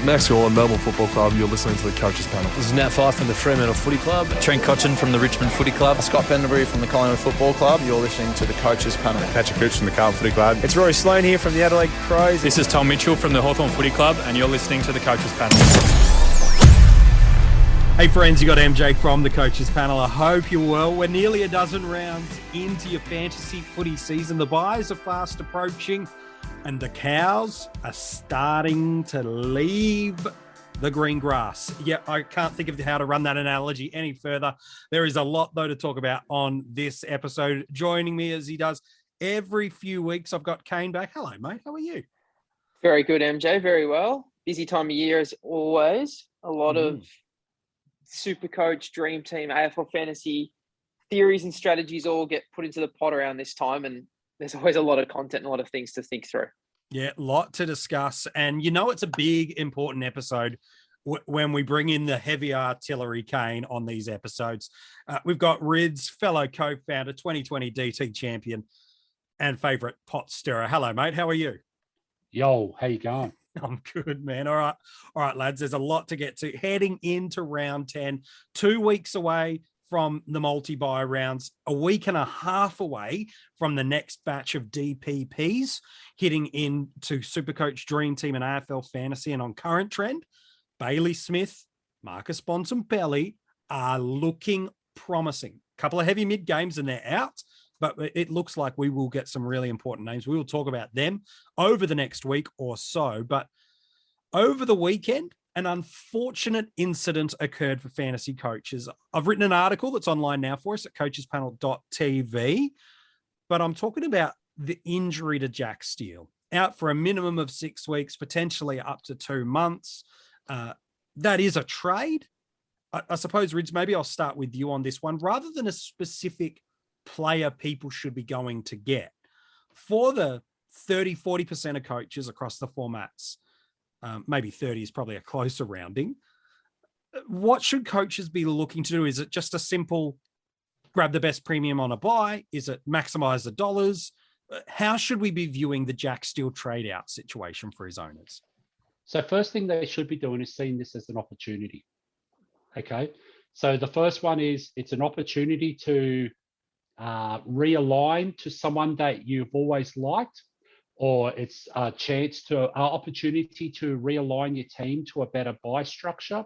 Max Gorlin, Melbourne Football Club. You're listening to the Coaches Panel. This is Nat Fyfe from the Fremantle Footy Club. Trent Cotchin from the Richmond Footy Club. Scott Pendlebury from the Collingwood Football Club. You're listening to the Coaches Panel. Patrick Cooch from the Carlton Footy Club. It's Rory Sloane here from the Adelaide Crows. This is Tom Mitchell from the Hawthorn Footy Club, and you're listening to the Coaches Panel. Hey friends, you got MJ from the Coaches Panel. I hope you're well. We're nearly a dozen rounds into your fantasy footy season. The buys are fast approaching and the cows are starting to leave the green grass. Yeah, I can't think of how to run that analogy any further. There is a lot, though, to talk about on this episode. Joining me as he does every few weeks, I've got Kane back. Hello, mate. How are you? Very good, MJ. Very well. Busy time of year as always. A lot of super coach, dream team, AFL fantasy theories and strategies all get put into the pot around this time. And there's always a lot of content and a lot of things to think through. Yeah, a lot to discuss. And you know, it's a big, important episode when we bring in the heavy artillery Kane on these episodes. We've got Rids, fellow co-founder, 2020 DT champion and favourite pot stirrer. Hello, mate. How are you? Yo, how you going? I'm good, man. All right, lads. There's a lot to get to. Heading into round 10, 2 weeks away from the multi-buy rounds, a week and a half away from the next batch of DPPs, hitting into Supercoach Dream Team and AFL Fantasy. And on current trend, Bailey Smith, Marcus Bontempelli are looking promising. A couple of heavy mid games and they're out, but it looks like we will get some really important names. We will talk about them over the next week or so. But over the weekend, an unfortunate incident occurred for fantasy coaches. I've written an article that's online now for us at coachespanel.tv, but I'm talking about the injury to Jack Steele. Out for a minimum of 6 weeks, potentially up to 2 months. That is a trade. I suppose, Rids, maybe I'll start with you on this one. Rather than a specific player people should be going to get, for the 30-40% of coaches across the formats, maybe 30 is probably a closer rounding, what should coaches be looking to do? Is it just a simple grab the best premium on a buy? Is it maximize the dollars? How should we be viewing the Jack Steele trade out situation for his owners? So first thing they should be doing is seeing this as an opportunity. Okay. So the first one is it's an opportunity to realign to someone that you've always liked, or it's a chance to opportunity to realign your team to a better buy structure.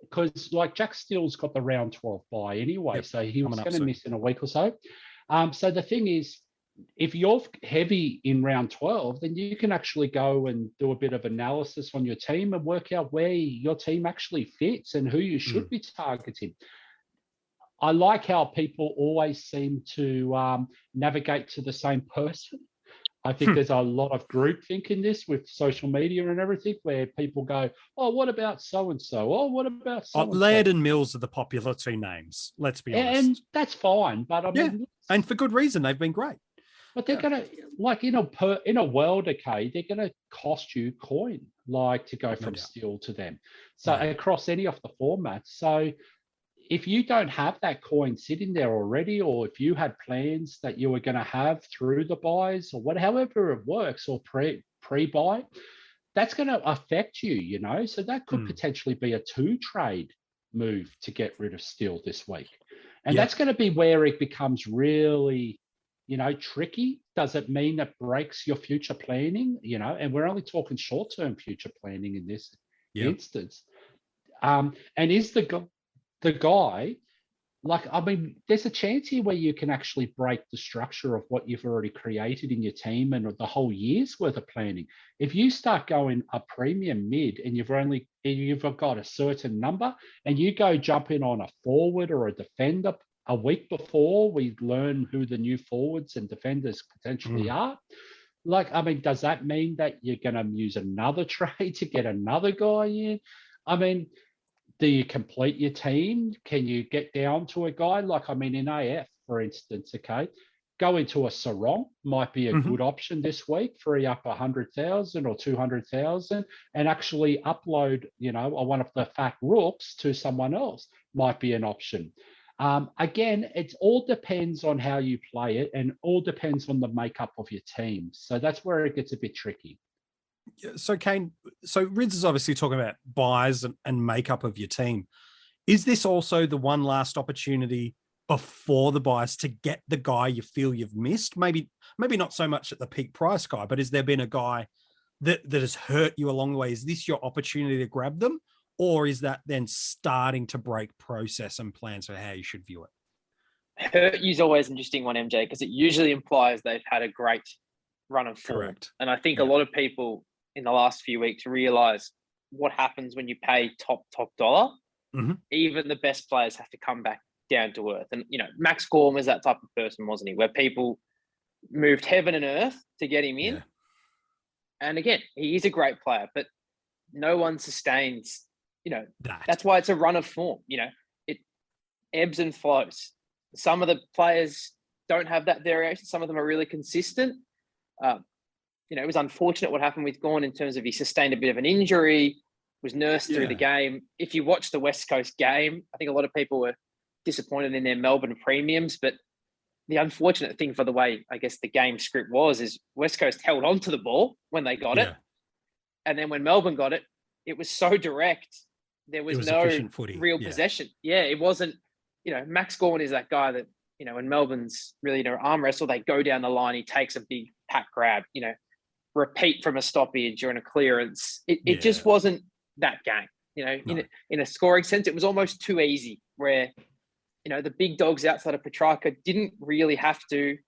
Because like Jack Steele's got the round 12 buy anyway, so he was going to miss in a week or so. So the thing is, if you're heavy in round 12, then you can actually go and do a bit of analysis on your team and work out where your team actually fits and who you should be targeting. I like how people always seem to navigate to the same person. I think there's a lot of groupthink in this with social media and everything, where people go, oh, what about so-and-so? Oh, what about so-and-so? Laird and Mills are the popular two names, let's be honest. And that's fine. But I mean, and for good reason, they've been great. But they're going to, like in a world, okay, they're going to cost you coin, like to go from Steele to them. So across any of the formats. So if you don't have that coin sitting there already, or if you had plans that you were going to have through the buys or however it works, or pre-buy, that's going to affect you, you know. So that could potentially be a 2-trade move to get rid of Steele this week. And that's going to be where it becomes really, you know, tricky. Does it mean that breaks your future planning? You know, and we're only talking short-term future planning in this instance. And is the guy, like, I mean, there's a chance here where you can actually break the structure of what you've already created in your team and the whole year's worth of planning. If you start going a premium mid and you've got a certain number, and you go jump in on a forward or a defender a week before we learn who the new forwards and defenders potentially are, like, I mean, does that mean that you're going to use another trade to get another guy in? I mean, do you complete your team? Can you get down to a guy? Like, I mean, in AF, for instance, okay, go into a Sarong might be a good option this week, free up 100,000 or 200,000 and actually upload, you know, one of the fat rooks to someone else might be an option. Again, it all depends on how you play it and all depends on the makeup of your team. So that's where it gets a bit tricky. So, Kane, so Rids is obviously talking about buys and makeup of your team. Is this also the one last opportunity before the buys to get the guy you feel you've missed? Maybe not so much at the peak price guy, but has there been a guy that has hurt you along the way? Is this your opportunity to grab them? Or is that then starting to break process and plans for how you should view it? Hurt you's always an interesting one, MJ, because it usually implies they've had a great run of form. Correct. And I think a lot of people in the last few weeks realize what happens when you pay top dollar. Mm-hmm. Even the best players have to come back down to earth. And, Max Gorm was that type of person, wasn't he? Where people moved heaven and earth to get him in. Yeah. And again, he is a great player, but no one sustains, That. that's why it's a run of form. It ebbs and flows. Some of the players don't have that variation. Some of them are really consistent. It was unfortunate what happened with Gawn in terms of he sustained a bit of an injury, was nursed through the game. If you watch the West Coast game, I think a lot of people were disappointed in their Melbourne premiums, but the unfortunate thing for the way, I guess, the game script is West Coast held on to the ball when they got it. And then when Melbourne got it, it was so direct. There was no real possession. Yeah, it wasn't, Max Gorn is that guy that, when Melbourne's really arm wrestle, they go down the line, he takes a big pack grab, repeat from a stoppage or in a clearance. It just wasn't that game, in a scoring sense. It was almost too easy where, the big dogs outside of Petrarca didn't really have to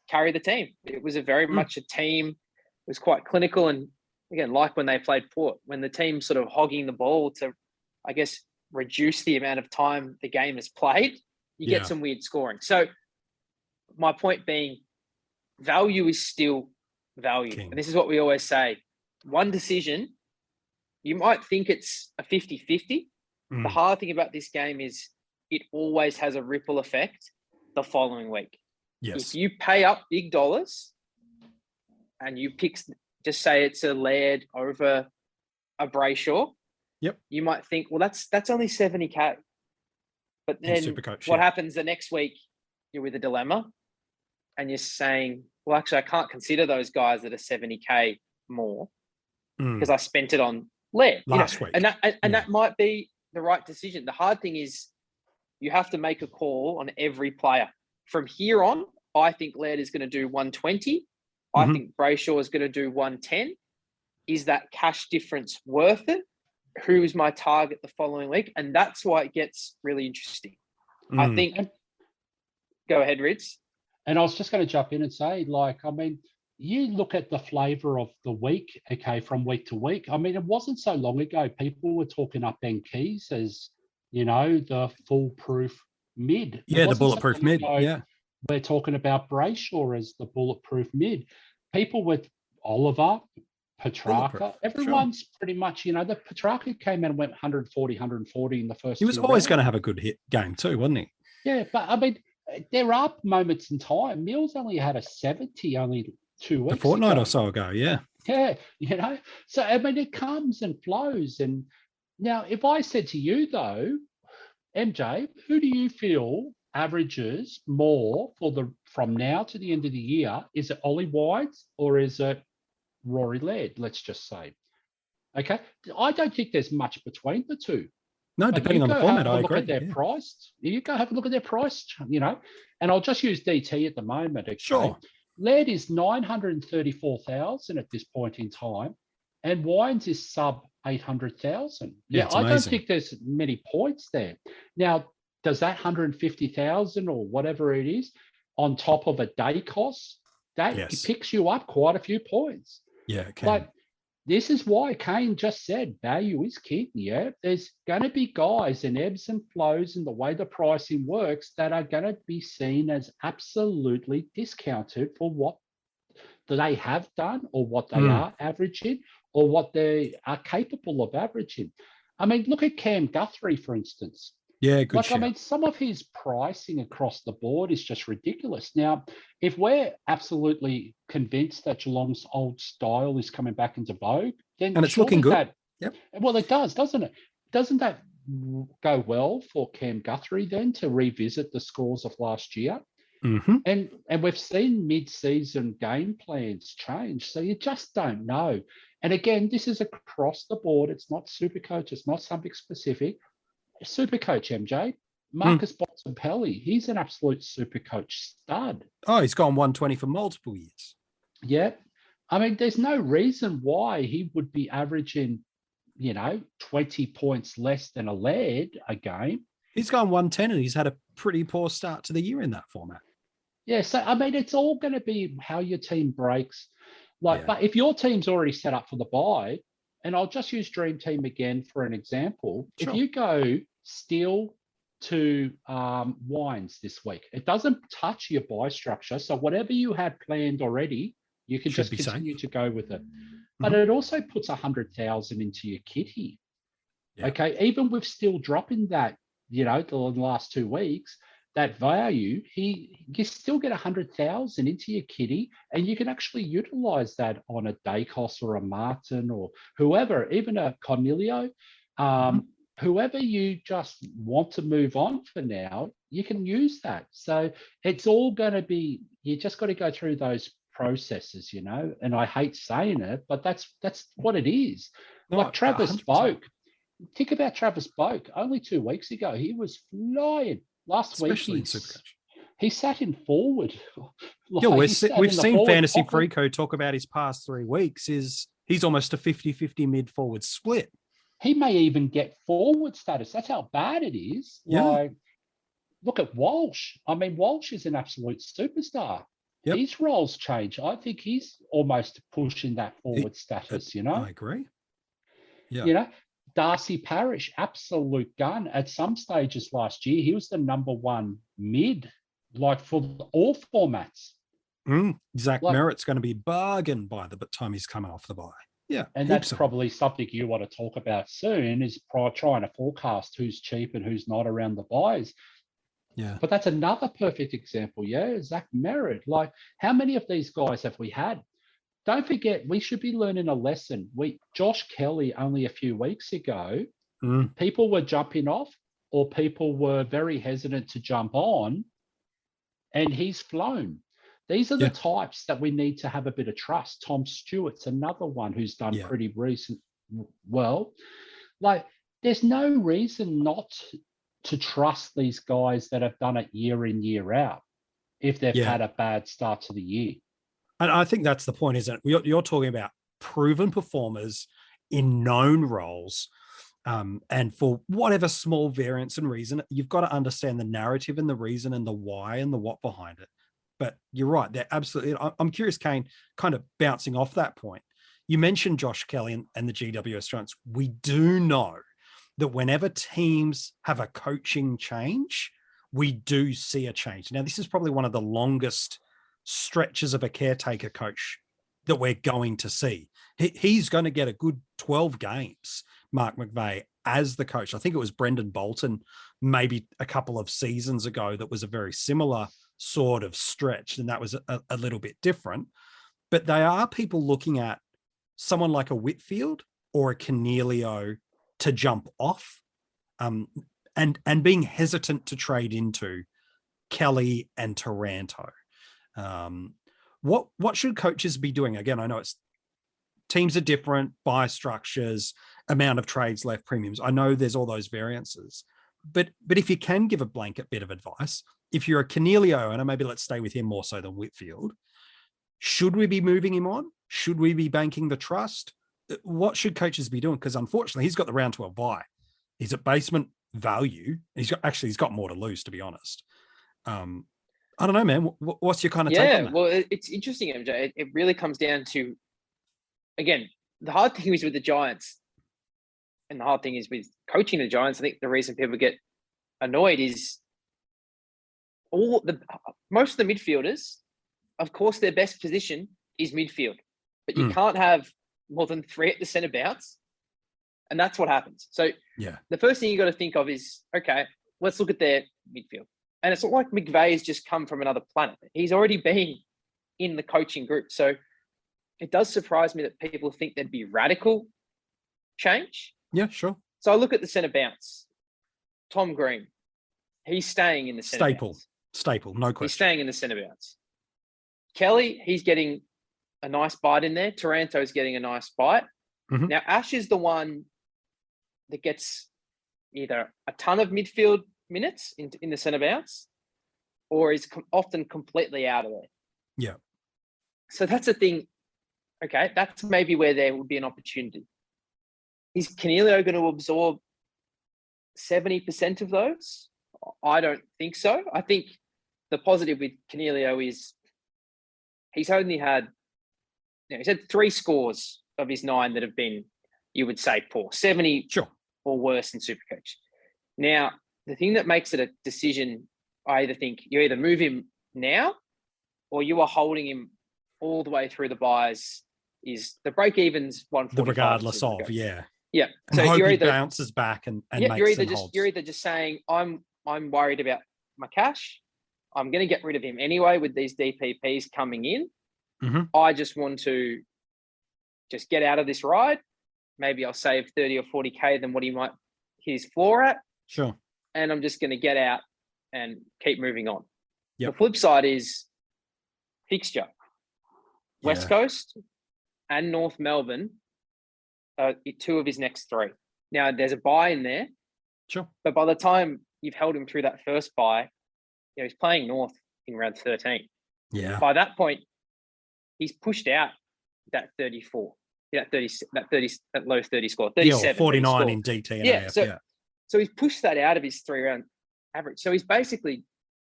carry the team. It was a very much a team. It was quite clinical. And again, like when they played Port, when the team's sort of hogging the ball to, I guess, reduce the amount of time the game is played, you get some weird scoring. So my point being, value is still value. And this is what we always say. One decision, you might think it's a 50-50. The hard thing about this game is it always has a ripple effect the following week. Yes. If you pay up big dollars and you pick, just say it's a Laird over a Brayshaw, you might think, well, that's only 70K. But then what happens the next week, you're with a dilemma and you're saying, well, actually, I can't consider those guys that are 70K more because I spent it on Laird last week. And that might be the right decision. The hard thing is you have to make a call on every player. From here on, I think Laird is going to do 120. I think Brayshaw is going to do 110. Is that cash difference worth it? Who is my target the following week? And that's why it gets really interesting. I think. Go ahead, Ritz. And I was just going to jump in and say, you look at the flavour of the week, from week to week. It wasn't so long ago people were talking up Ben Keys as, the foolproof mid. Yeah, the bulletproof mid. We're talking about Brayshaw as the bulletproof mid. People with Oliver, Petrarca, everyone's pretty much, the Petrarca came out and went 140 in the first. He was always going to have a good hit game too, wasn't he? Yeah, but there are moments in time. Mills only had a 70 only 2 weeks a fortnight ago. or so ago, yeah. So it comes and flows. And now, if I said to you though, MJ, who do you feel averages more from now to the end of the year? Is it Ollie Wines or is it Rory Laird? Let's just say. Okay, I don't think there's much between the two. No, depending on the format, I agree. Look at their price. You go have a look at their price, and I'll just use DT at the moment. Okay? Sure. Laird is 934,000 at this point in time, and Wines is sub 800,000. Yeah, I don't think there's many points there. Now, does that 150,000 or whatever it is on top of a day cost, that picks you up quite a few points. Yeah, it can. This is why Kane just said value is king. Yeah, there's going to be guys and ebbs and flows in the way the pricing works that are going to be seen as absolutely discounted for what they have done or what they are averaging or what they are capable of averaging. Look at Cam Guthrie, for instance. Yeah, good shout. Some of his pricing across the board is just ridiculous. Now, if we're absolutely convinced that Geelong's old style is coming back into vogue, then and it's looking good. Well, it does, doesn't it? Doesn't that go well for Cam Guthrie then to revisit the scores of last year? And we've seen mid-season game plans change, so you just don't know. And again, this is across the board. It's not Supercoach. It's not something specific. Supercoach MJ, Marcus Bontempelli, he's an absolute Supercoach stud. Oh, he's gone 120 for multiple years. Yeah. I mean, there's no reason why he would be averaging, 20 points less than a Laird a game. He's gone 110 and he's had a pretty poor start to the year in that format. Yeah. So, I mean, it's all going to be how your team breaks. But if your team's already set up for the bye, and I'll just use Dream Team again for an example. Sure. If you go Steele to Wines this week, it doesn't touch your bye structure. So whatever you had planned already, you can just continue to go with it. But it also puts 100,000 into your kitty. Yeah. Okay, even with Steele dropping that, the last 2 weeks, that value, you still get 100,000 into your kitty, and you can actually utilize that on a Dacos or a Martin or whoever, even a Cornelio, whoever you just want to move on for now, you can use that. So it's all going to be, you just got to go through those processes, and I hate saying it, but that's what it is. No, like Travis 100%. Boak. Think about Travis Boak. Only 2 weeks ago, he was flying. Last especially week, in Supercoach. He sat in forward. We've seen Fantasy Freako talk about his past 3 weeks. He's almost a 50-50 mid-forward split. He may even get forward status. That's how bad it is. Yeah. Look at Walsh. I mean, Walsh is an absolute superstar. Yep. His roles change. I think he's almost pushing that forward status, I agree. Yeah. Darcy Parish, absolute gun. At some stages last year, he was the number 1 mid, for all formats. Zach Merritt's going to be bargained by the time he's coming off the bye. Yeah. And that's probably something you want to talk about soon, is trying to forecast who's cheap and who's not around the buys. Yeah. But that's another perfect example. Yeah. Zach Merritt. How many of these guys have we had? Don't forget, we should be learning a lesson. Josh Kelly, only a few weeks ago, people were jumping off, or people were very hesitant to jump on, and he's flown. These are the types that we need to have a bit of trust. Tom Stewart's another one who's done pretty recent well. There's no reason not to trust these guys that have done it year in, year out, if they've had a bad start to the year. And I think that's the point, isn't it? You're talking about proven performers in known roles. And for whatever small variance and reason, you've got to understand the narrative and the reason and the why and the what behind it. But you're right. They're absolutely. I'm curious, Kane, kind of bouncing off that point. You mentioned Josh Kelly and the GWS Giants. We do know that whenever teams have a coaching change, we do see a change. Now, this is probably one of the longest stretches of a caretaker coach that we're going to see. He's going to get a good 12 games, Mark McVeigh, as the coach. I think it was Brendan Bolton maybe a couple of seasons ago that was a very similar sort of stretch, and that was a little bit different. But they are people looking at someone like a Whitfield or a Cornelio to jump off, and being hesitant to trade into Kelly and Taranto. What should coaches be doing? Again, I know teams are different, buy structures, amount of trades left, premiums. I know there's all those variances, but if you can give a blanket bit of advice, if you're a Cornelio owner, maybe let's stay with him more so than Whitfield. Should we be moving him on? Should we be banking the trust? What should coaches be doing? Because unfortunately, he's got the round 12 bye. He's at basement value. He's got more to lose, to be honest. I don't know, man. What's your kind of take on that? Well, it's interesting, MJ. It really comes down to, again, the hard thing is with the Giants, and the hard thing is with coaching the Giants. I think the reason people get annoyed is most of the midfielders, of course, their best position is midfield, but you can't have more than 3 at the centre bounce, and that's what happens. So the first thing you got to think of is, okay, let's look at their midfield. And it's not like McVeigh has just come from another planet. He's already been in the coaching group. So it does surprise me that people think there'd be radical change. Yeah, sure. So I look at the centre bounce. Tom Green, he's staying in the centre bounce. Staple, no question. He's staying in the centre bounce. Kelly, he's getting a nice bite in there. Taranto's getting a nice bite. Mhm. Now, Ash is the one that gets either a ton of midfield minutes in the centre bounce or is often completely out of there. Yeah. So that's a thing. Okay, that's maybe where there would be an opportunity. Is Canelio going to absorb 70% of those? I don't think so. I think the positive with Canelio is he's only had, he's had 3 scores of his 9 that have been, you would say, poor, 70 Sure. or worse in Supercoach. Now, the thing that makes it a decision, I either think you either move him now or you are holding him all the way through the buys. Is the break evens 145? The regardless of, yeah. Yeah. And So hope you're he either bounces back and yeah, makes you're either just saying I'm worried about my cash. I'm going to get rid of him anyway with these DPPs coming in. Mhm. I just want to just get out of this ride. Maybe I'll save 30 or 40K than what he might his floor at. Sure. And I'm just going to get out and keep moving on. Yep. The flip side is fixture. West Yeah. Coast and North Melbourne are 2 of his next 3. Now, there's a buy in there, Sure. but by the time you've held him through that first buy, he's playing North in round 13. Yeah. By that point, he's pushed out that 34, that low 30 score, 37, Yeah, or 49 score. in DT and Yeah, AF. so- So he's pushed that out of his 3-round average. So he's basically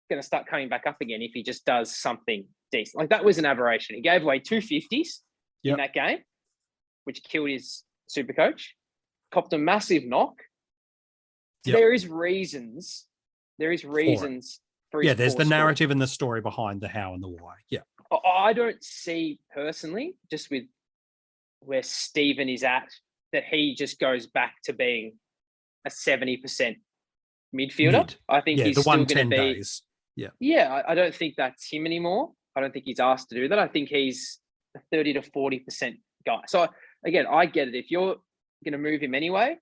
going to start coming back up again if he just does something decent. Like that was an aberration. He gave away 2 50s Yep. in that game, which killed his super coach, copped a massive knock. So Yep. there is reasons for his Yeah, there's poor the score. narrative and the story behind the how and the why. Yeah. I don't see personally, just with where Stephen is at, that he just goes back to being a 70% midfielder. Mid. I think Yeah, he's the still going to 110 be. days. Yeah, I don't think that's him anymore. I don't think he's asked to do that. I think he's a 30 to 40% guy. So again, I get it. If you're going to move him anyway,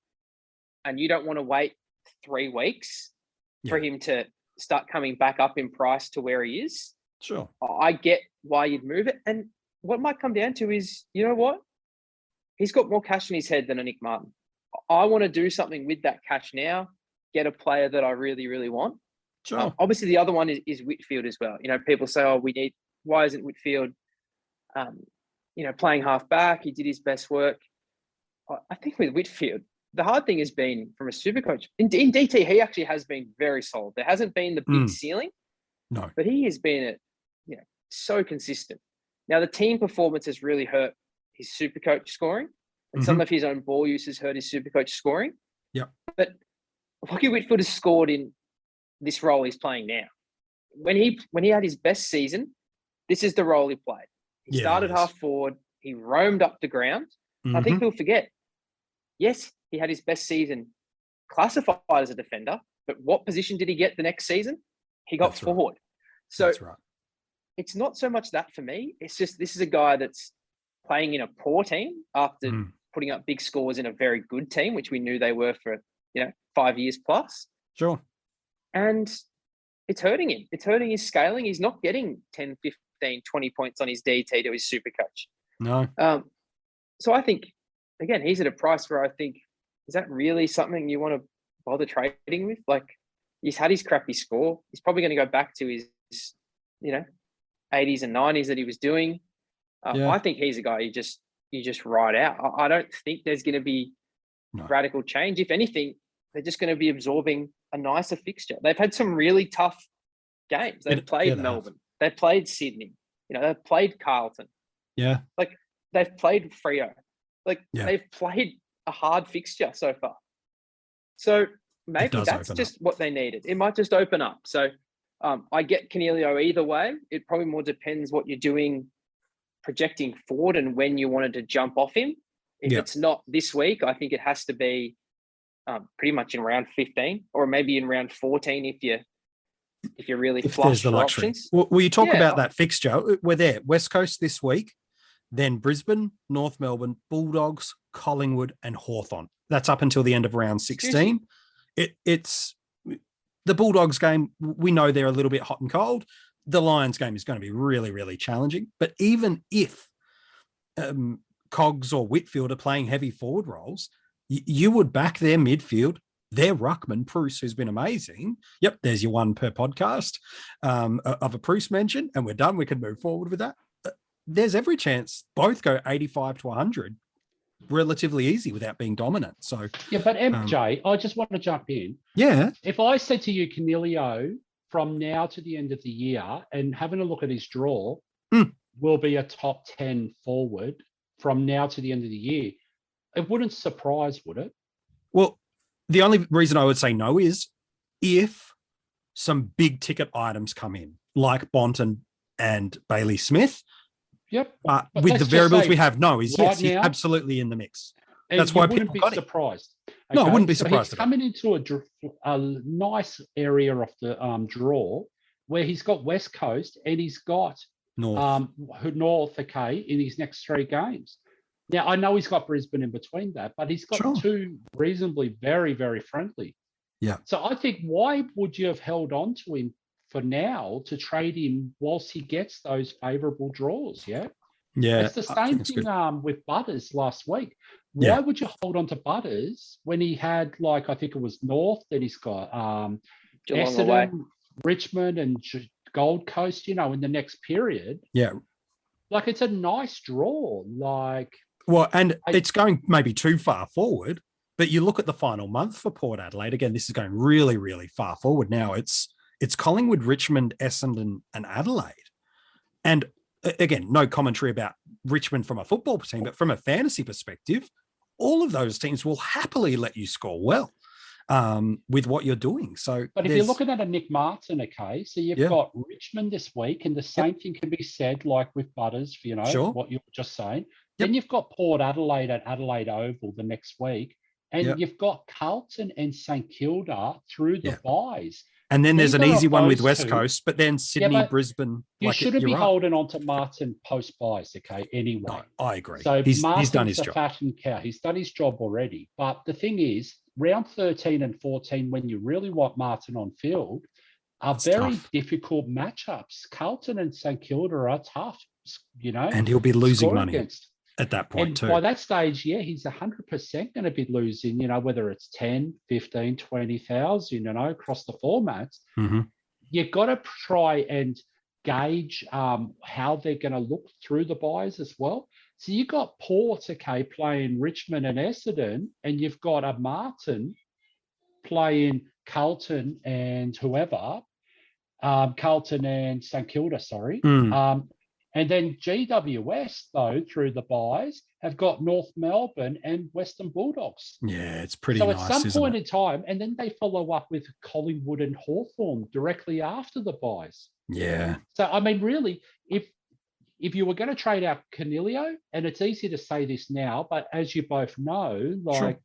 and you don't want to wait 3 weeks for him to start coming back up in price to where he is, Sure. I get why you'd move it. And what might come down to is, you know what? He's got more cash in his head than a Nick Martin. I want to do something with that cash now, get a player that I really, really want. Sure. Obviously, the other one is Whitfield as well. People say, why isn't Whitfield, playing half back? He did his best work. I think with Whitfield, the hard thing has been from a super coach. In DT, he actually has been very solid. There hasn't been the big ceiling. No. But he has been, so consistent. Now, the team performance has really hurt his super coach scoring. And some of his own ball use has hurt his super coach scoring. Yep. But Lachie Whitfield has scored in this role he's playing now. When he had his best season, this is the role he played. He started half forward. He roamed up the ground. I think people forget, yes, he had his best season classified as a defender, but what position did he get the next season? He got forward. So That's right. it's not so much that for me. It's just this is a guy that's playing in a poor team after putting up big scores in a very good team, which we knew they were for 5 years plus. Sure. And it's hurting him. It's hurting his scaling. He's not getting 10, 15, 20 points on his DT to his super coach. No. So I think, again, he's at a price where I think, is that really something you want to bother trading with? Like, he's had his crappy score. He's probably going to go back to his, 80s and 90s that he was doing. I think he's a guy you just ride out. I don't think there's going to be radical change. If anything, they're just going to be absorbing a nicer fixture. They've had some really tough games. They've played Melbourne. They've played Sydney. They've played Carlton. Yeah. Like, they've played Freo. They've played a hard fixture so far. So maybe that's just what they needed. It might just open up. So I get Canelio either way. It probably more depends what you're doing projecting forward and when you wanted to jump off him. If it's not this week, I think it has to be pretty much in round 15 or maybe in round 14 if you're really flush for options. Well, you talk about that fixture. We're there. West Coast this week, then Brisbane, North Melbourne, Bulldogs, Collingwood, and Hawthorn. That's up until the end of round 16. It's the Bulldogs game. We know they're a little bit hot and cold. The Lions game is going to be really, really challenging. But even if Cogs or Whitfield are playing heavy forward roles, you would back their midfield, their ruckman, Bruce, who's been amazing. Yep, there's your one per podcast of a Bruce mention, and we're done. We can move forward with that. There's every chance both go 85 to 100 relatively easy without being dominant. So yeah, but MJ, I just want to jump in. Yeah. If I said to you, Canelio, from now to the end of the year, and having a look at his draw, will be a top 10 forward from now to the end of the year, it wouldn't surprise, would it? Well, the only reason I would say no is if some big ticket items come in, like Bonton and Bailey Smith. Yep. But with the variables we have, no, is yes, he's now, absolutely in the mix. And that's why wouldn't people be got surprised. Okay? No, I wouldn't be so surprised. He's coming into a nice area of the draw where he's got West Coast and he's got North, okay, in his next 3 games. Now, I know he's got Brisbane in between that, but he's got 2 reasonably very, very friendly. Yeah. So I think, why would you have held on to him for now to trade him whilst he gets those favourable draws? Yeah. Yeah. It's the same thing with Butters last week. Why would you hold on to Butters when he had, like, I think it was North, that he's got Essendon, Richmond and Gold Coast, in the next period? Yeah. Like, it's a nice draw. Like, well, and it's going maybe too far forward, but you look at the final month for Port Adelaide. Again, this is going really, really far forward now. It's Collingwood, Richmond, Essendon, and Adelaide. And again, no commentary about Richmond from a football team, but from a fantasy perspective, all of those teams will happily let you score well with what you're doing. So, but if you're looking at a Nick Martin, okay, so you've got Richmond this week, and the same thing can be said, like with Butters, what you were just saying. Then you've got Port Adelaide at Adelaide Oval the next week, and you've got Carlton and St Kilda through the byes. And then there's an easy one with West Coast, but then Sydney, Brisbane. You shouldn't be holding on to Martin post buys, okay? Anyway, no, I agree. So he's done his job. Fattened cow. He's done his job already. But the thing is, round 13 and 14, when you really want Martin on field, are very difficult matchups. Carlton and St Kilda are tough, and he'll be losing money at that point and too. By that stage, he's 100% going to be losing, whether it's 10, 15, 20,000, across the formats. Mm-hmm. You've got to try and gauge how they're going to look through the buys as well. So you've got Port, okay, playing Richmond and Essendon, and you've got a Martin playing Carlton and whoever, Carlton and St Kilda, sorry. And then GWS, though, through the buys, have got North Melbourne and Western Bulldogs. Yeah, it's pretty nice. nice. So at some point in time, and then they follow up with Collingwood and Hawthorn directly after the buys. Yeah. So, I mean, really, if you were going to trade out Canelio, and it's easy to say this now, but as you both know, like,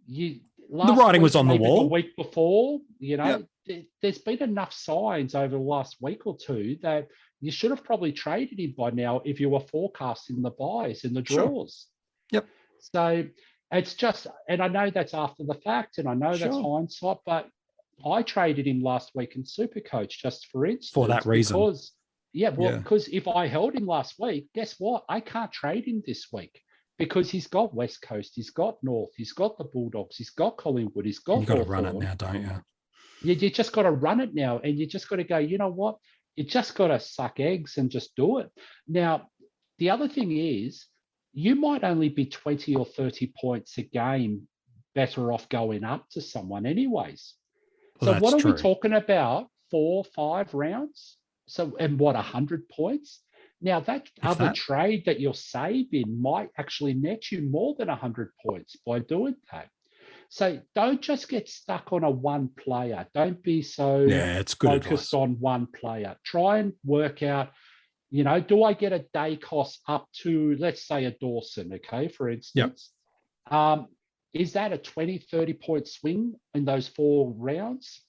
the writing was on the wall. The week before, there's been enough signs over the last week or two that you should have probably traded him by now if you were forecasting the buys and the draws. Yep. So it's just, and I know that's after the fact, and I know that's hindsight, but I traded him last week in Supercoach just for instance. For that reason. Because if I held him last week, guess what? I can't trade him this week because he's got West Coast, he's got North, he's got the Bulldogs, he's got Collingwood, he's got. You've got to run it now, don't you? You just got to run it now, and you just got to go, you know what? You just got to suck eggs and just do it. Now, the other thing is, you might only be 20 or 30 points a game better off going up to someone anyways. So what are we talking about? 4 or 5 rounds? So, and what, 100 points? Now, that other trade that you're saving might actually net you more than 100 points by doing that. So don't just get stuck on a one player. Don't be so focused on one player. Try and work out, do I get a day cost up to, let's say, a Dawson, okay, for instance? Yep. Is that a 20, 30 point swing in those 4 rounds?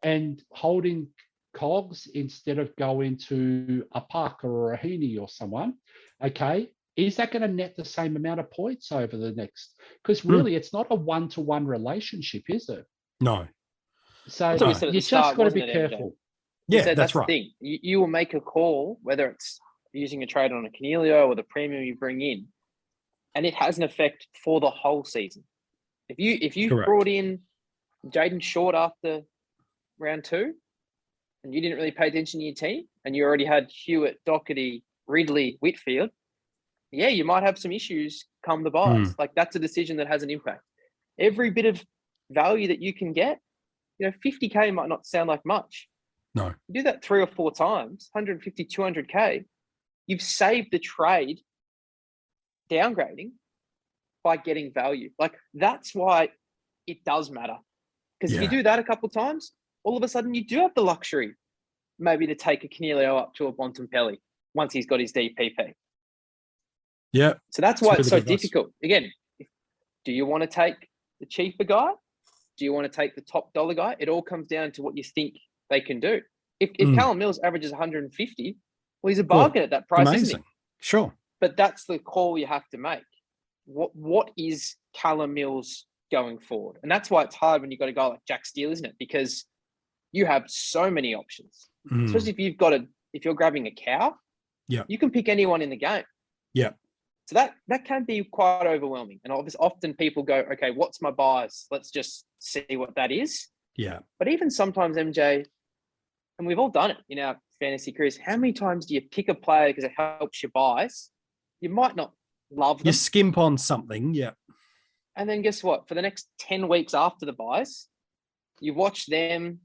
And holding Cogs instead of going to a Parker or a Heaney or someone, okay? Is that going to net the same amount of points over the next? Because really, it's not a one-to-one relationship, is it? No. So you just got to be careful. Yeah, that's the right. thing. You will make a call, whether it's using a trade on a Cornelio or the premium you bring in, and it has an effect for the whole season. If you Correct. brought in Jaden Short after round 2, and you didn't really pay attention to your team, and you already had Hewitt, Doherty, Ridley, Whitfield, yeah, you might have some issues come the buys. Like, that's a decision that has an impact. Every bit of value that you can get, 50K might not sound like much. No. You do that 3 or 4 times, 150, 200K, you've saved the trade downgrading by getting value. Like, that's why it does matter. Because if you do that a couple of times, all of a sudden you do have the luxury maybe to take a Cornelio up to a Bontempelli once he's got his DPP. Yeah. So that's why it's so really good advice. difficult. Again, do you want to take the cheaper guy? Do you want to take the top dollar guy? It all comes down to what you think they can do. If Callum Mills averages 150, well, he's a bargain at that price, Amazing. isn't he? Sure. But that's the call you have to make. What is Callum Mills going forward? And that's why it's hard when you've got a guy like Jack Steele, isn't it? Because you have so many options. Especially if you're grabbing a cow, you can pick anyone in the game. Yeah. So that can be quite overwhelming. And often people go, okay, what's my bias? Let's just see what that is. Yeah. But even sometimes, MJ, and we've all done it in our fantasy careers, how many times do you pick a player because it helps your bias? You might not love them. You skimp on something. Yeah. And then guess what? For the next 10 weeks after the bias, you watch them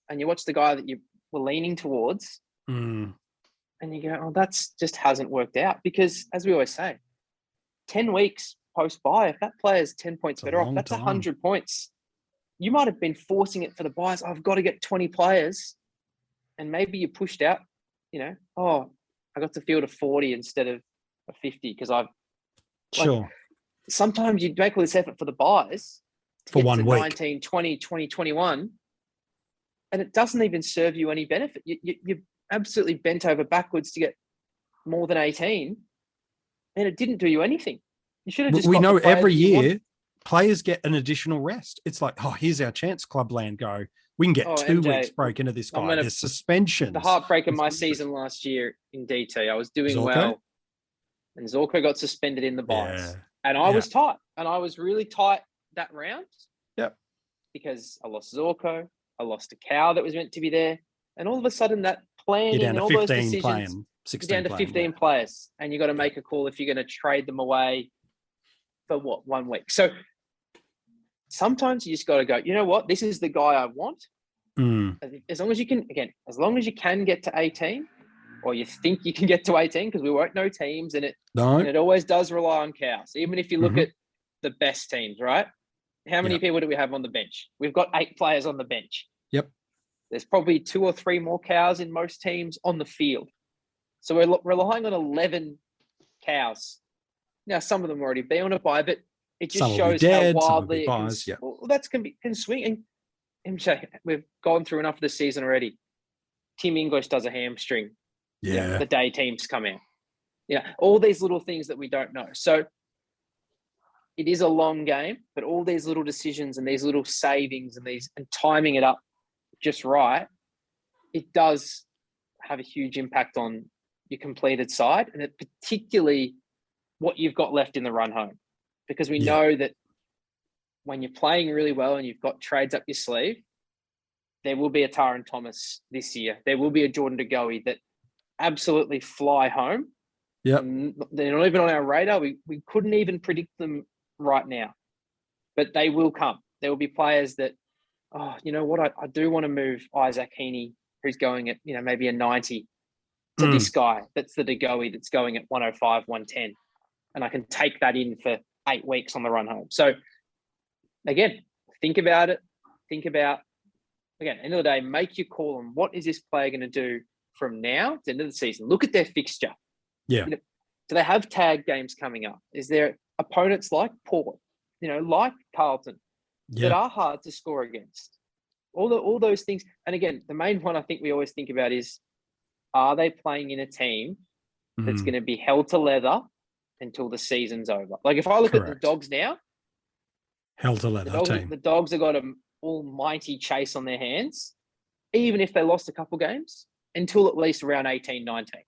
and you watch the guy that you were leaning towards. And you go, oh, that's just hasn't worked out. Because as we always say, 10 weeks post-buy, if that player's 10 points better off, that's 100 points. You might have been forcing it for the buys. I've got to get 20 players. And maybe you pushed out, I got to field a 40 instead of a 50 because Sure. Sometimes you make all this effort for the buys For 1 week. 19, 20, 20, 21, and it doesn't even serve you any benefit. You're absolutely bent over backwards to get more than 18, and it didn't do you anything. You should have just. We got know the players every that you year want. players get an additional rest. It's like, oh, here's our chance, Clubland. Go. We can get 2 MJ, weeks break into this guy. There's suspensions. The heartbreak of my season last year in DT, I was doing well, and Zorko got suspended in the buys, and I was tight, and I was really tight that round. Yep. Because I lost Zorko, I lost a cow that was meant to be there, and all of a sudden that planning You're down and to all 15 those decisions, playing, 16 down to 15 players, and you got to make a call if you're going to trade them away for 1 week. So sometimes you just got to go, you know what, this is the guy I want. As long as you can, get to 18, or you think you can get to 18, because we won't know teams, and it always does rely on cows. Even if you look at the best teams, right? How many people do we have on the bench? We've got 8 players on the bench. Yep. There's probably 2 or 3 more cows in most teams on the field. So we're relying on 11 cows. Now, some of them already be on a buy, but it just shows how wildly that can swing. And MJ, we've gone through enough of the season already. Tim English does a hamstring. The day teams come out. All these little things that we don't know. So it is a long game, but all these little decisions and these little savings and timing it up just right, it does have a huge impact on your completed side, and it particularly what you've got left in the run home. Because we know that when you're playing really well and you've got trades up your sleeve, there will be a Taran Thomas this year. There will be a Jordan De Goey that absolutely fly home. Yep. They're not even on our radar. We couldn't even predict them right now, but they will come. There will be players that, oh, you know what? I do want to move Isaac Heaney, who's going at, maybe a 90 to this guy. That's the De Goey that's going at 105, 110. And I can take that in for 8 weeks on the run home. So again, think about it. Again, end of the day, make your call on what is this player going to do from now to the end of the season. Look at their fixture. Yeah. Do they have tag games coming up? Is there opponents like Port, like Carlton, that are hard to score against? All those things. And again, the main one I think we always think about is, are they playing in a team that's going to be held to leather until the season's over? Like if I look at the Dogs now, held to leather team. The Dogs have got an almighty chase on their hands, even if they lost a couple games, until at least around 18, 19.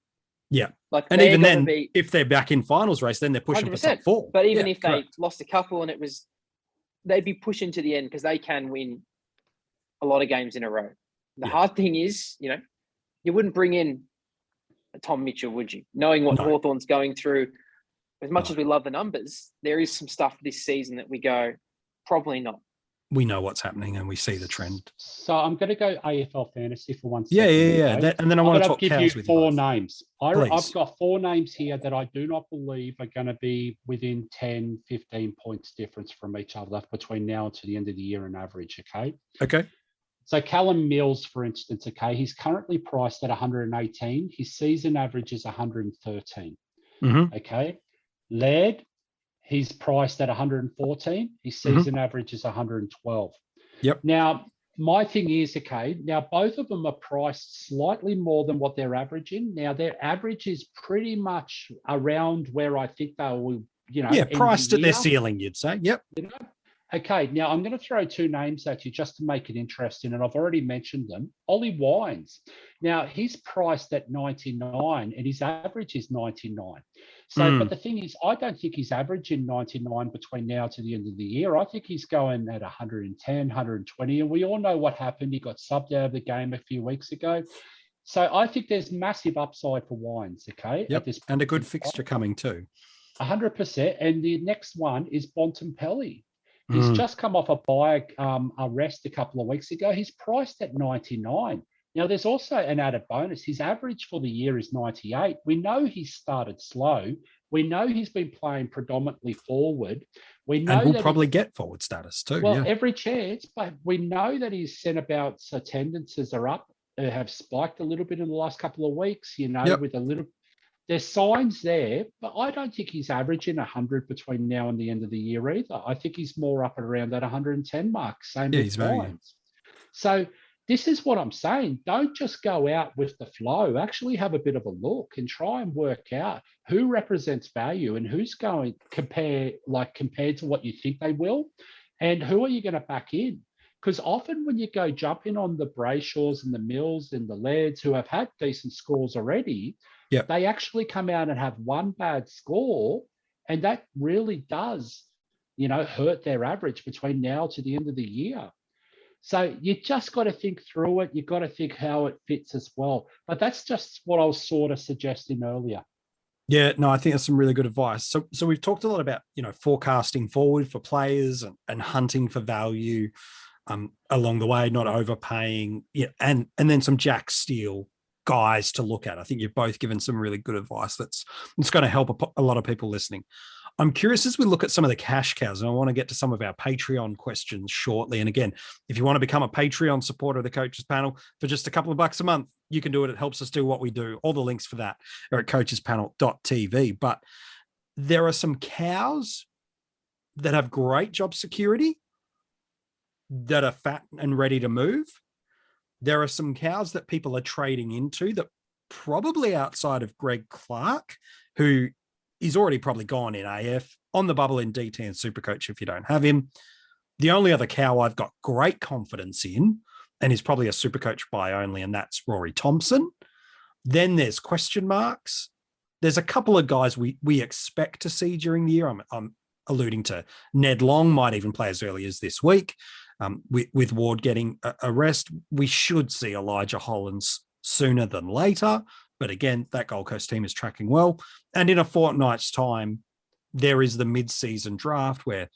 Yeah. Like, And they're even gonna then, be if they're back in finals race, then they're pushing for top 100%. four. But even Yeah, if they correct. lost a couple and they'd be pushing to the end because they can win a lot of games in a row. The hard thing is, you wouldn't bring in a Tom Mitchell, would you? Knowing what Hawthorn's going through, as much as we love the numbers, there is some stuff this season that we go, probably not. We know what's happening and we see the trend. So I'm going to go AFL fantasy for 1 Yeah, second. yeah. And then I want to talk give you cows with four you both. names. I've got 4 names here that I do not believe are going to be within 10, 15 points difference from each other between now and to the end of the year on average, okay? Okay. So Callum Mills, for instance, okay, he's currently priced at 118. His season average is 113, okay? Laird, he's priced at 114. His season average is 112. Yep. Now, my thing is, okay, now both of them are priced slightly more than what they're averaging. Now, their average is pretty much around where I think they will, priced at their ceiling, you'd say. Yep. Okay, now I'm going to throw 2 names at you just to make it interesting, and I've already mentioned them. Ollie Wines. Now, he's priced at 99, and his average is 99. So, but the thing is, I don't think he's averaging 99 between now to the end of the year. I think he's going at 110, 120, and we all know what happened. He got subbed out of the game a few weeks ago. So I think there's massive upside for Wines, okay? Yep, and a good fixture coming too. 100%, and the next one is Bontempelli. He's just come off a rest a couple of weeks ago. He's priced at 99. Now, there's also an added bonus. His average for the year is 98. We know he's started slow. We know he's been playing predominantly forward. We know and we'll probably get forward status too. Well, every chance, but we know that his centre-bounce attendances are up, have spiked a little bit in the last couple of weeks, with a little... There's signs there, but I don't think he's averaging 100 between now and the end of the year either. I think he's more up at around that 110 mark. Same with Wines. So this is what I'm saying. Don't just go out with the flow. Actually have a bit of a look and try and work out who represents value and who's going compared to what you think they will, and who are you going to back in? Because often when you go jumping on the Brayshaws and the Mills and the Lairds who have had decent scores already, they actually come out and have one bad score, and that really does, hurt their average between now to the end of the year. So you just got to think through it. You've got to think how it fits as well. But that's just what I was sort of suggesting earlier. Yeah, no, I think that's some really good advice. So we've talked a lot about, forecasting forward for players and hunting for value along the way, not overpaying, and then some Jack Steele guys to look at. I think you've both given some really good advice that's going to help a lot of people listening. I'm curious as we look at some of the cash cows, and I want to get to some of our Patreon questions shortly. And again, if you want to become a Patreon supporter of the Coaches Panel for just a couple of bucks a month, you can do it. It helps us do what we do. All the links for that are at coachespanel.tv. But there are some cows that have great job security that are fat and ready to move. There are some cows that people are trading into that probably outside of Greg Clark, who is already probably gone in AF, on the bubble in DT and Supercoach if you don't have him. The only other cow I've got great confidence in, and is probably a Supercoach buy only, and that's Rory Thompson. Then there's question marks. There's a couple of guys we expect to see during the year. I'm alluding to Ned Long, might even play as early as this week. With Ward getting a rest, we should see Elijah Hollins sooner than later. But again, that Gold Coast team is tracking well. And in a fortnight's time, there is the mid-season draft where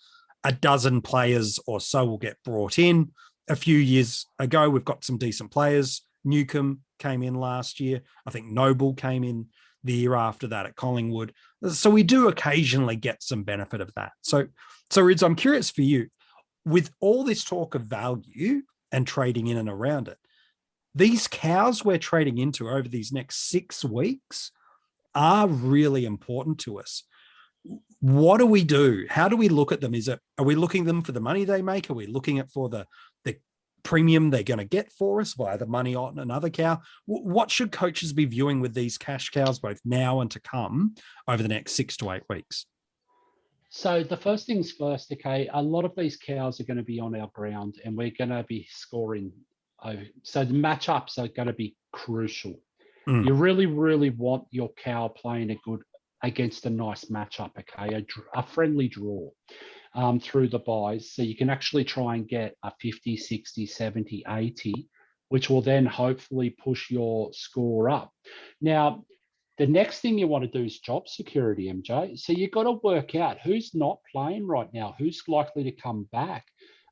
a dozen players or so will get brought in. A few years ago, we've got some decent players. Newcomb came in last year. I think Noble came in the year after that at Collingwood. So we do occasionally get some benefit of that. So Rids, I'm curious for you, with all this talk of value and trading in and around it, these cows we're trading into over these next 6 weeks are really important to us. What do we do? How do we look at them? Are we looking at them for the money they make? Are we looking at for the premium they're going to get for us via the money on another cow? What should coaches be viewing with these cash cows, both now and to come, over the next 6 to 8 weeks? So the first things first, okay, a lot of these cows are going to be on our ground and we're going to be scoring. So the matchups are going to be crucial. You really, really want your cow playing against a nice matchup, okay? A friendly draw through the buys. So you can actually try and get a 50, 60, 70, 80, which will then hopefully push your score up. Now, the next thing you want to do is job security, MJ. So you've got to work out who's not playing right now, who's likely to come back.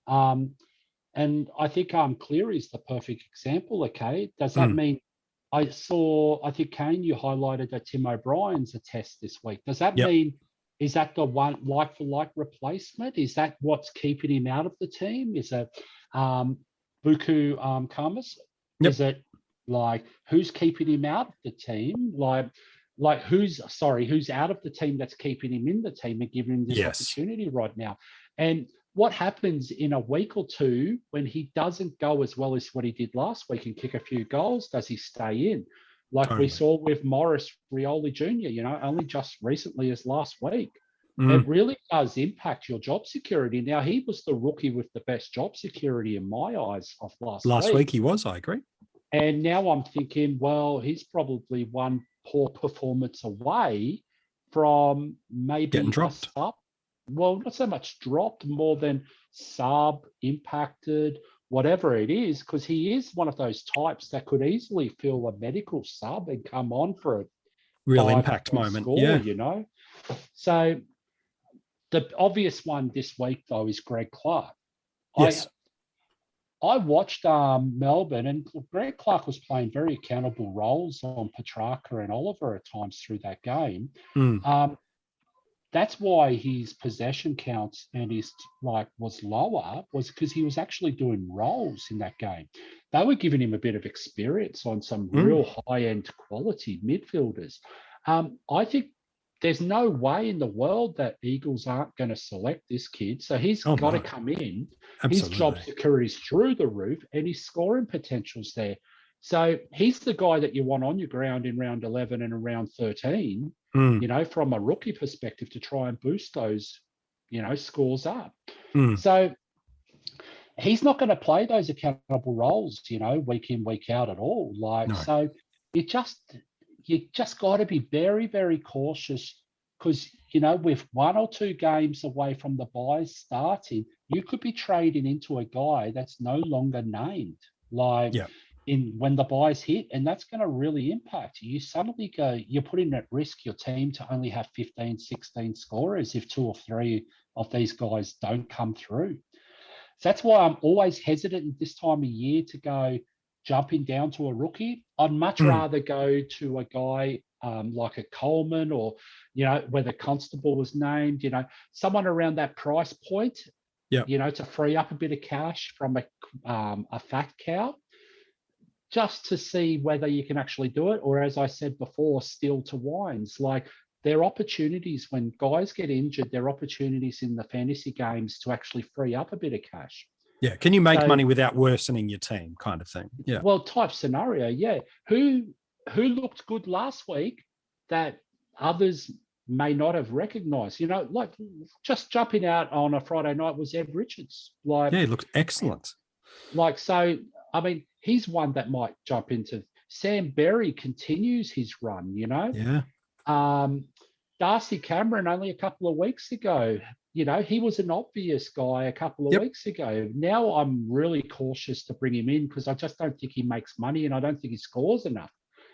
And I think Cleary is the perfect example, okay? Does that mean I think, Kane, you highlighted that Tim O'Brien's a test this week. Does that mean, is that the one like-for-like replacement? Is that what's keeping him out of the team? Is it Buku Kamas? Is it like who's keeping him out of the team? Like who's out of the team that's keeping him in the team and giving him this opportunity right now? And what happens in a week or two when he doesn't go as well as what he did last week and kick a few goals? Does he stay in? Like we saw with Morris Rioli Jr., only just recently as last week. It really does impact your job security. Now, he was the rookie with the best job security in my eyes of last week. Last week he was, I agree. And now I'm thinking, well, he's probably one poor performance away from maybe getting dropped. Well, not so much dropped, more than sub, impacted, whatever it is, because he is one of those types that could easily fill a medical sub and come on for a real impact moment. Score, So the obvious one this week, though, is Greg Clark. Yes. I watched Melbourne, and Greg Clark was playing very accountable roles on Petrarca and Oliver at times through that game. That's why his possession counts and his was lower, was because he was actually doing roles in that game. They were giving him a bit of experience on some real high-end quality midfielders. I think there's no way in the world that Eagles aren't going to select this kid. So he's got to come in. Absolutely. His job security is through the roof and his scoring potential's there. So he's the guy that you want on your ground in round 11 and around 13, from a rookie perspective to try and boost those, scores up. So he's not going to play those accountable roles, week in, week out at all. So you just got to be very, very cautious because, with 1 or 2 games away from the buys starting, you could be trading into a guy that's no longer named. When the buys hit, and that's going to really impact you. Suddenly you're putting at risk your team to only have 15, 16 scorers if 2 or 3 of these guys don't come through. So that's why I'm always hesitant this time of year to go jumping down to a rookie. I'd much rather go to a guy like a Coleman or, where the Constable was named, someone around that price point, to free up a bit of cash from a fat cow, just to see whether you can actually do it. Or, as I said before, Steele to Wines. There are opportunities when guys get injured, there are opportunities in the fantasy games to actually free up a bit of cash. Yeah. Can you make money without worsening your team, kind of thing? Yeah. Well, type scenario, yeah. Who looked good last week that others may not have recognised? Just jumping out on a Friday night was Ed Richards. He looked excellent. He's one that might jump into. Sam Berry continues his run, Yeah. Darcy Cameron only a couple of weeks ago, he was an obvious guy a couple of weeks ago. Now I'm really cautious to bring him in because I just don't think he makes money and I don't think he scores enough.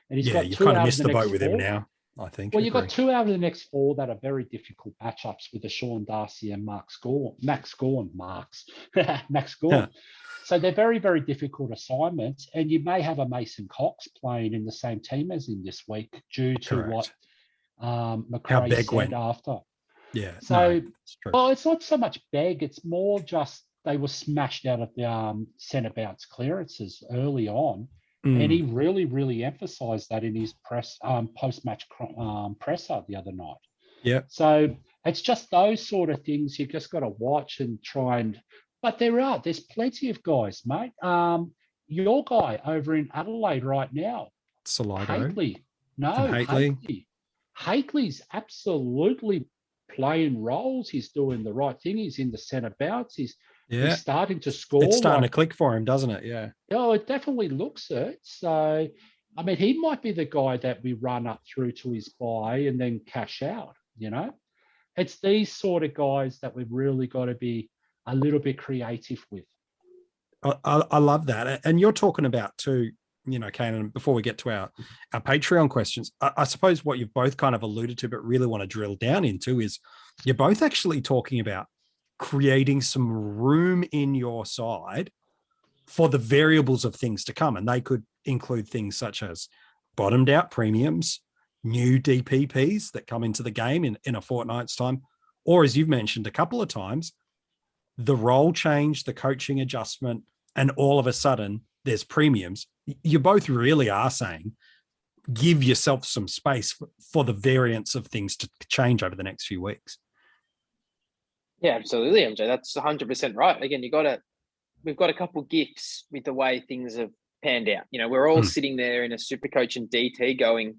And he's got you 2 kind of out missed of the boat with 4. him now, I think. Well, you've got 2 out of the next 4 that are very difficult matchups with the Sean Darcy and Max Gorn. So they're very, very difficult assignments. And you may have a Mason Cox playing in the same team as him this week due to what McRae said after. Yeah. So, it's not so much Begg. It's more just they were smashed out of the centre bounce clearances early on. And he really, really emphasised that in his post-match presser the other night. Yeah. So it's just those sort of things you just got to watch and try and. But there's plenty of guys, mate. Your guy over in Adelaide right now, Salado. Hately. Hately's absolutely playing roles. He's doing the right thing. He's in the centre bounce. He's starting to score. It's starting to click for him, doesn't it? Yeah. Oh, it definitely looks it. So, I mean, he might be the guy that we run up through to his buy and then cash out, you know? It's these sort of guys that we've really got to be a little bit creative with. I love that. And you're talking about too, Kane, and before we get to our Patreon questions, I suppose what you've both kind of alluded to, but really want to drill down into is you're both actually talking about creating some room in your side for the variables of things to come. And they could include things such as bottomed out premiums, new DPPs that come into the game in a fortnight's time, or as you've mentioned a couple of times, the role change, the coaching adjustment, and all of a sudden there's premiums. You both really are saying, give yourself some space for the variance of things to change over the next few weeks. Yeah, absolutely, MJ. That's 100% right. Again, we've got a couple gifts with the way things have panned out. We're all sitting there in a Supercoach and DT going,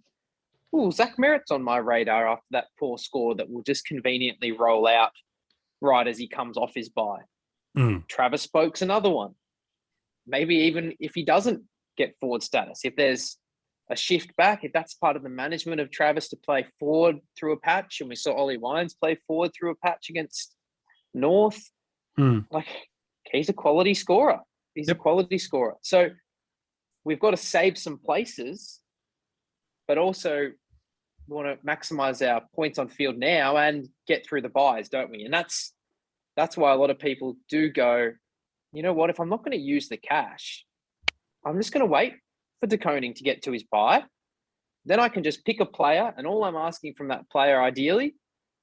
"Oh, Zach Merritt's on my radar after that poor score that will just conveniently roll out right as he comes off his bye." Travis Spoke's another one. Maybe even if he doesn't get forward status, if there's a shift back, if that's part of the management of Travis to play forward through a patch, and we saw Ollie Wines play forward through a patch against North, like he's a quality scorer. He's a quality scorer. So we've got to save some places, but also we want to maximize our points on field now and get through the buys, don't we? And that's why a lot of people do go, you know what, if I'm not going to use the cash, I'm just going to wait for De Koning to get to his buy. Then I can just pick a player, and all I'm asking from that player ideally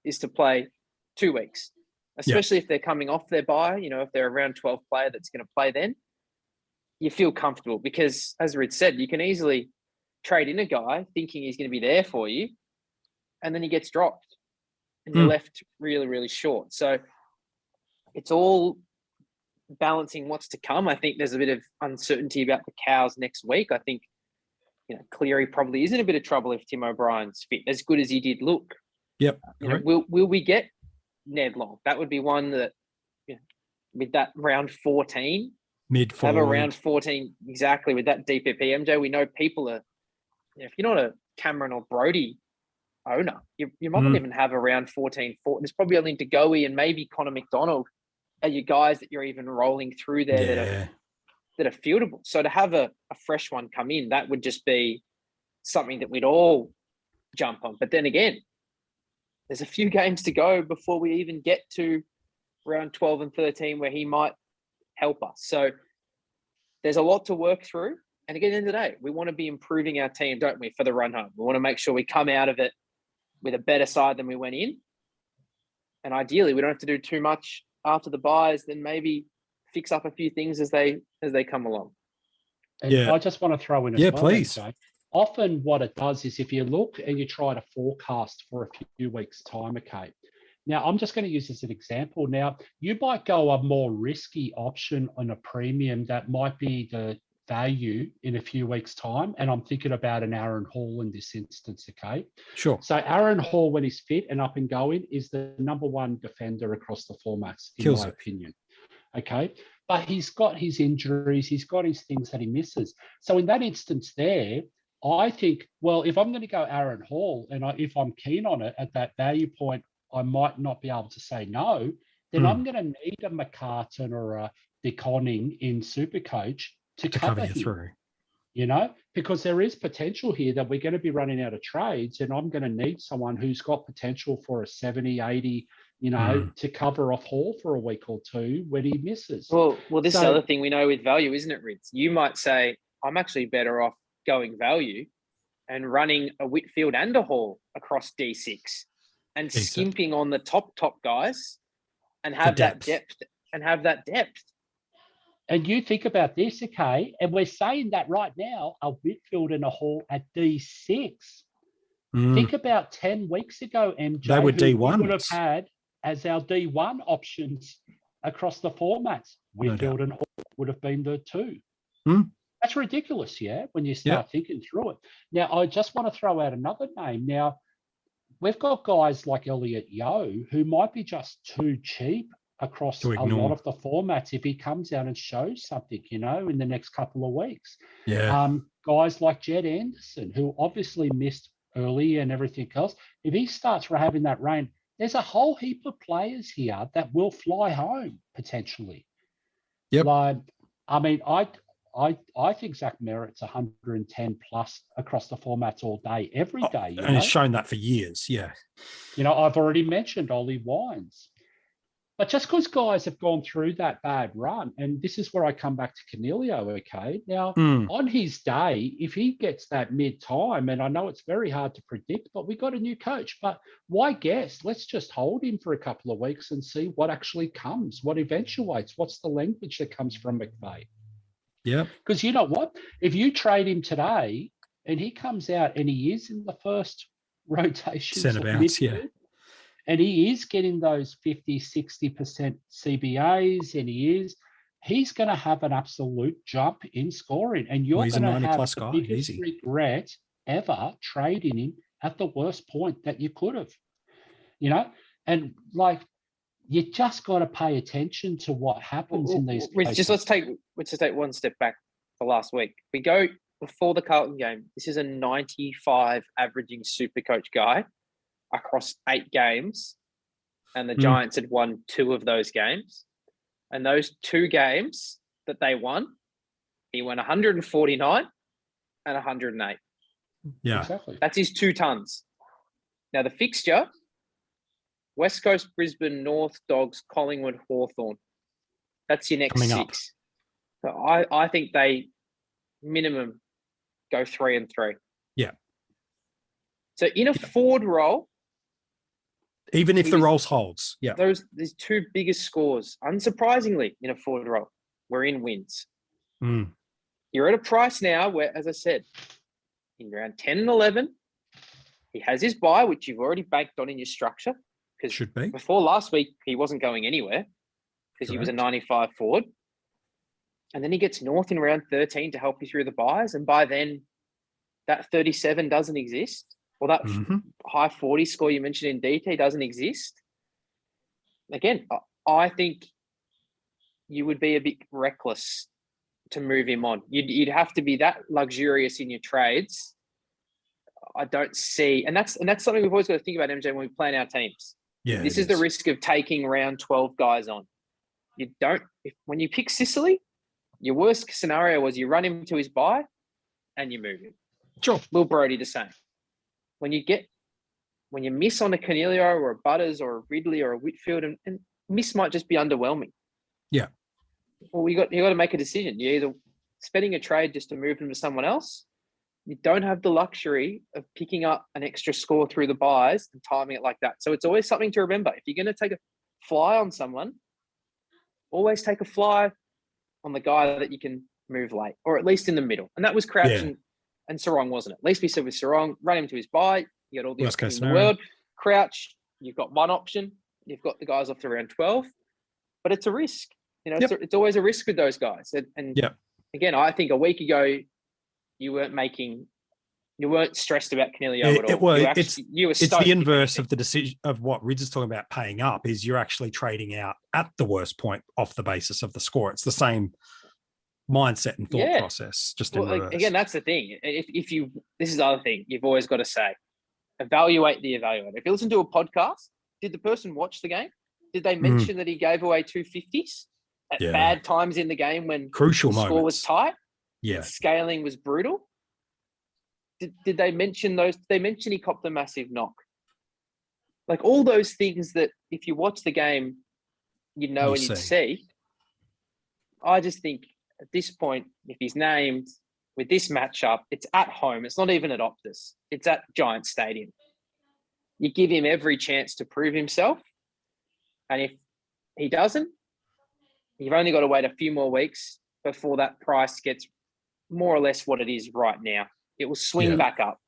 is to play 2 weeks, especially if they're coming off their buy. If they're a round 12 player that's going to play then, you feel comfortable because, as Rid said, you can easily trade in a guy thinking he's going to be there for you, and then he gets dropped and you're left really, really short. So it's all balancing what's to come. I think there's a bit of uncertainty about the Cows next week. I think, Cleary probably is in a bit of trouble if Tim O'Brien's fit, as good as he did look. Yep. Will we get Ned Long? That would be one that, with that round 14, have a round 14 exactly with that DPP. MJ, we know people are, if you're not a Cameron or Brody owner, you might not even have a round 14. There's probably only DeGoey and maybe Connor McDonald are you guys that you're even rolling through there that are fieldable. So to have a fresh one come in, that would just be something that we'd all jump on. But then again, there's a few games to go before we even get to round 12 and 13 where he might help us. So there's a lot to work through. And again, at the end of the day, we want to be improving our team, don't we, for the run home. We want to make sure we come out of it with a better side than we went in. And ideally, we don't have to do too much after the buys, then maybe fix up a few things as they come along. And I just want to throw in as well, please. MJ. Often what it does is if you look and you try to forecast for a few weeks' time, okay. Now, I'm just going to use this as an example. Now, you might go a more risky option on a premium that might be the value in a few weeks' time. And I'm thinking about an Aaron Hall in this instance, okay? Sure. So Aaron Hall, when he's fit and up and going, is the number one defender across the formats, in my opinion. Okay. But he's got his injuries, he's got his things that he misses. So in that instance there, I think, well, if I'm going to go Aaron Hall and if I'm keen on it at that value point, I might not be able to say no. Then I'm going to need a McCartan or a De Koning in Supercoach to cover you through, because there is potential here that we're going to be running out of trades, and I'm going to need someone who's got potential for a 70, 80, to cover off Hall for a week or two when he misses. Well, this is the other thing we know with value, isn't it, Ritz? You might say, I'm actually better off going value and running a Whitfield and a Hall across D6 and skimping on the top guys and have that depth. And you think about this, okay, and we're saying that right now, a Whitfield and a Hall at D6. Think about 10 weeks ago, MJ, they were D1. We would have had as our D1 options across the formats. Whitfield and Hall would have been the two. That's ridiculous, when you start thinking through it. Now, I just want to throw out another name. Now, we've got guys like Elliot Yeo who might be just too cheap across To a ignore. lot of the formats if he comes out and shows something, in the next couple of weeks. Yeah. Guys like Jed Anderson, who obviously missed early and everything else, if he starts having that reign, there's a whole heap of players here that will fly home potentially. Yep. Like, I mean, I think Zach Merritt's 110 plus across the formats all day, every day. And he's shown that for years. Yeah. I've already mentioned Ollie Wines. But just because guys have gone through that bad run, and this is where I come back to Canelio, okay? Now, on his day, if he gets that mid-time, and I know it's very hard to predict, but we got a new coach, but why guess? Let's just hold him for a couple of weeks and see what actually comes, what eventuates, what's the language that comes from McVeigh. Yeah. Because you know what? If you trade him today and he comes out and he is in the first rotation, Centre bounce, yeah. And he is getting those 50, 60% CBAs, and he's going to have an absolute jump in scoring. And you're He's a going to have 90-plus the guy, biggest easy. regret ever trading him at the worst point that you could have. And like, you just got to pay attention to what happens in these cases. Let's just take one step back for last week. We go before the Carlton game. This is a 95 averaging super coach guy across 8 games, and the Giants had won 2 of those games. And those 2 games that they won, he won 149 and 108. Yeah. Exactly. That's his 2 tons. Now the fixture, West Coast, Brisbane, North, Dogs, Collingwood, Hawthorn. That's your next Coming 6. So I think they minimum go 3-3. Yeah. So in a forward role, Even if the rolls holds. Yeah. these 2 biggest scores, unsurprisingly, in a forward role, were in wins. You're at a price now where, as I said, in around 10 and 11, he has his bye, which you've already banked on in your structure. Because Should be. before last week, he wasn't going anywhere because he was a 95 forward. And then he gets North in round 13 to help you through the buys. And by then, that 37 doesn't exist. Or that high 40 score you mentioned in DT doesn't exist. Again, I think you would be a bit reckless to move him on. You'd have to be that luxurious in your trades. I don't see, and that's something we've always got to think about, MJ, when we plan our teams. Yeah. This is the risk of taking round 12 guys on. When you pick Sicily, your worst scenario was you run him to his bye and you move him. Sure. Will Brody the same. When you miss on a Canelio or a Butters or a Ridley or a Whitfield, and miss might just be underwhelming. Yeah. Well, you got to make a decision. You're either spending a trade just to move them to someone else. You don't have the luxury of picking up an extra score through the buys and timing it like that. So it's always something to remember. If you're going to take a fly on someone, always take a fly on the guy that you can move late, or at least in the middle. And that was Crouch and Sarong, wasn't it? At least we said with Sarong, run him to his bye. You got all the options in the world. Crouch, you've got one option. You've got the guys off to round 12. But it's a risk. It's always a risk with those guys. And again, I think a week ago, you weren't stressed about Canelio at all. It's the inverse of the decision of what Rids is talking about. Paying up is you're actually trading out at the worst point off the basis of the score. It's the same mindset and thought process, just in reverse. Again, that's the thing. This is the other thing you've always got to say: evaluate the evaluator. If you listen to a podcast, did the person watch the game? Did they mention that he gave away 250s at bad times in the game when crucial the score was tight? Yeah, scaling was brutal. Did they mention those? Did they mention he copped a massive knock? Like all those things that if you watch the game, you'd see. I just think at this point, if he's named with this matchup, it's at home. It's not even at Optus. It's at Giant Stadium. You give him every chance to prove himself. And if he doesn't, you've only got to wait a few more weeks before that price gets more or less what it is right now. It will swing back up.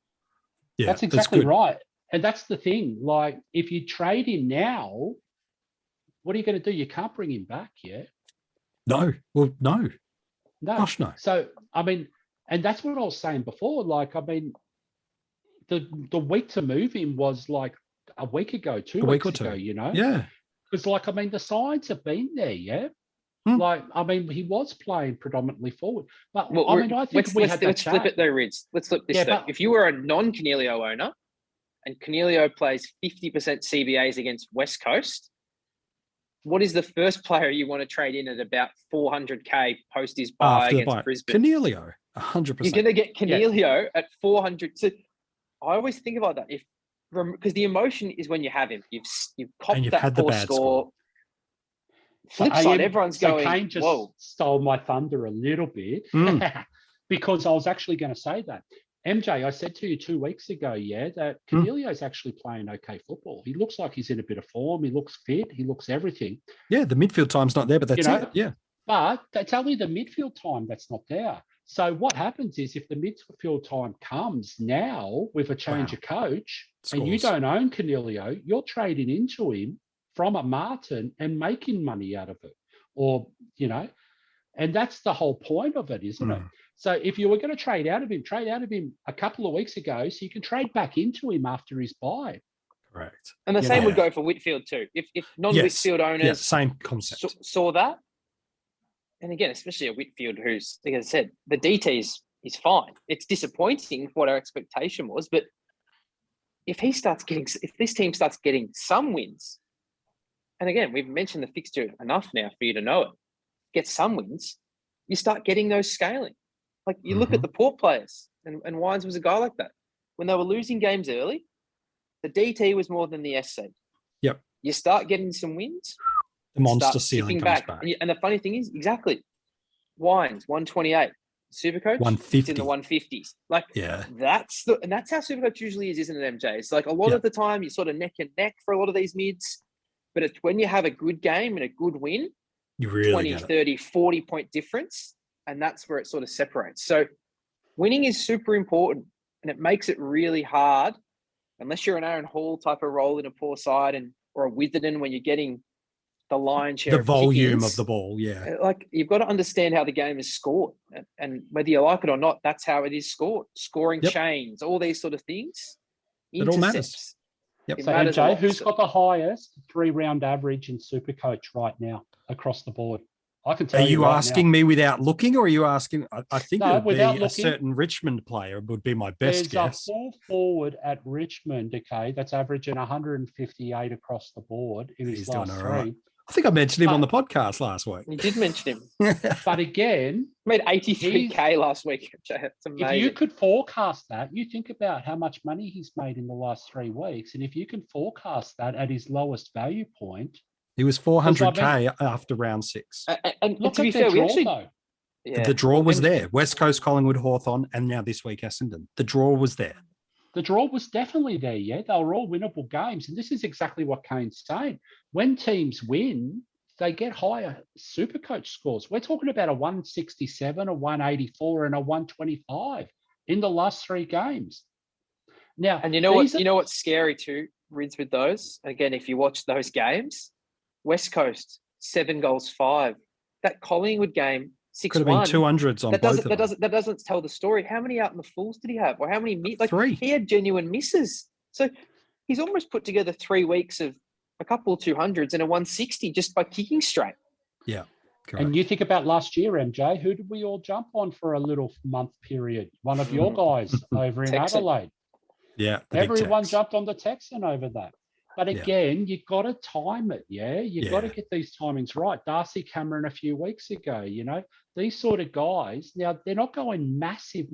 Yeah, that's exactly right. And that's the thing. Like, if you trade him now, what are you going to do? You can't bring him back yet. No. Well, no. No. Gosh, no. So, I mean, and that's what I was saying before. Like, I mean, the week to move him was like a week ago, 2 weeks ago, Yeah. Because, the signs have been there, yeah? He was playing predominantly forward. But, I think let's flip it though, Rids. Let's flip this though. If you were a non-Canelio owner and Canelio plays 50% CBAs against West Coast, what is the first player you want to trade in at about 400K post his bye against Brisbane? Canelio, 100%. You're going to get Canelio at 400. So I always think about that. Because the emotion is when you have him. You've copped that poor score. Flip side, everyone's going, Kane just stole my thunder a little bit because I was actually going to say that. MJ, I said to you 2 weeks ago, that Canelio's actually playing okay football. He looks like he's in a bit of form. He looks fit. He looks everything. Yeah, the midfield time's not there, but that's it. Yeah. But that's only the midfield time that's not there. So what happens is if the midfield time comes now with a change of coach and you don't own Canelio, you're trading into him from a Martin and making money out of it. Or, and that's the whole point of it, isn't it? So if you were going to trade out of him a couple of weeks ago, so you can trade back into him after his bye. Correct. And the same would go for Whitfield too. If non-Whitfield owners same concept. Saw that, and again, especially a Whitfield who's, like I said, the DT is fine. It's disappointing what our expectation was, but if this team starts getting some wins, and again, we've mentioned the fixture enough now for you to know it, get some wins, you start getting those scaling. Like you look at the Port players, and Wines was a guy like that. When they were losing games early, the DT was more than the SC. Yep. You start getting some wins, the monster ceiling comes back. And the funny thing is, exactly, Wines 128, Supercoach 150, it's in the 150s. Like that's how Supercoach usually is, isn't it, MJ? It's like a lot of the time you sort of neck and neck for a lot of these mids, but it's when you have a good game and a good win, you really 20, 30, 40 point difference, and that's where it sort of separates. So winning is super important, and it makes it really hard unless you're an Aaron Hall type of role in a poor side or a Witherden when you're getting the lion's share the volume of the ball. Yeah. Like you've got to understand how the game is scored, and whether you like it or not, that's how it is scored. Scoring chains, all these sort of things. It all matters. Yep. So MJ, who's got the highest 3-round average in Supercoach right now across the board? I can tell you. Are you right asking now. me without looking, or are you asking? I think No, it would be without a certain Richmond player would be my best There's guess. a full forward at Richmond, okay, that's averaging 158 across the board in his last three. Right. I think I mentioned him on the podcast last week. You did mention him. But again, he made 83K last week. It's amazing. If you could forecast that, you think about how much money he's made in the last 3 weeks. And if you can forecast that at his lowest value point. He was 400K after round 6. And look to at be fair, draw, though. The draw was there. West Coast, Collingwood, Hawthorn, and now this week Essendon. The draw was there. The draw was definitely there, yeah. They were all winnable games. And this is exactly what Kane's saying. When teams win, they get higher Supercoach scores. We're talking about a 167, a 184, and a 125 in the last 3 games. Now, and you know what's scary too, Rids, with those? Again, if you watch those games, West Coast, 7 goals, 5. That Collingwood game, 6-1. Could have been 200s on both of them. That doesn't tell the story. How many out in the Fools did he have? Or how many? 3. He had genuine misses. So he's almost put together 3 weeks of a couple of 200s and a 160 just by kicking straight. Yeah. Correct. And you think about last year, MJ, who did we all jump on for a little month period? One of your guys over in Adelaide. Yeah. Everyone jumped on the Texan over that. But again, you've got to time it, You've got to get these timings right. Darcy Cameron a few weeks ago, these sort of guys, now they're not going massive,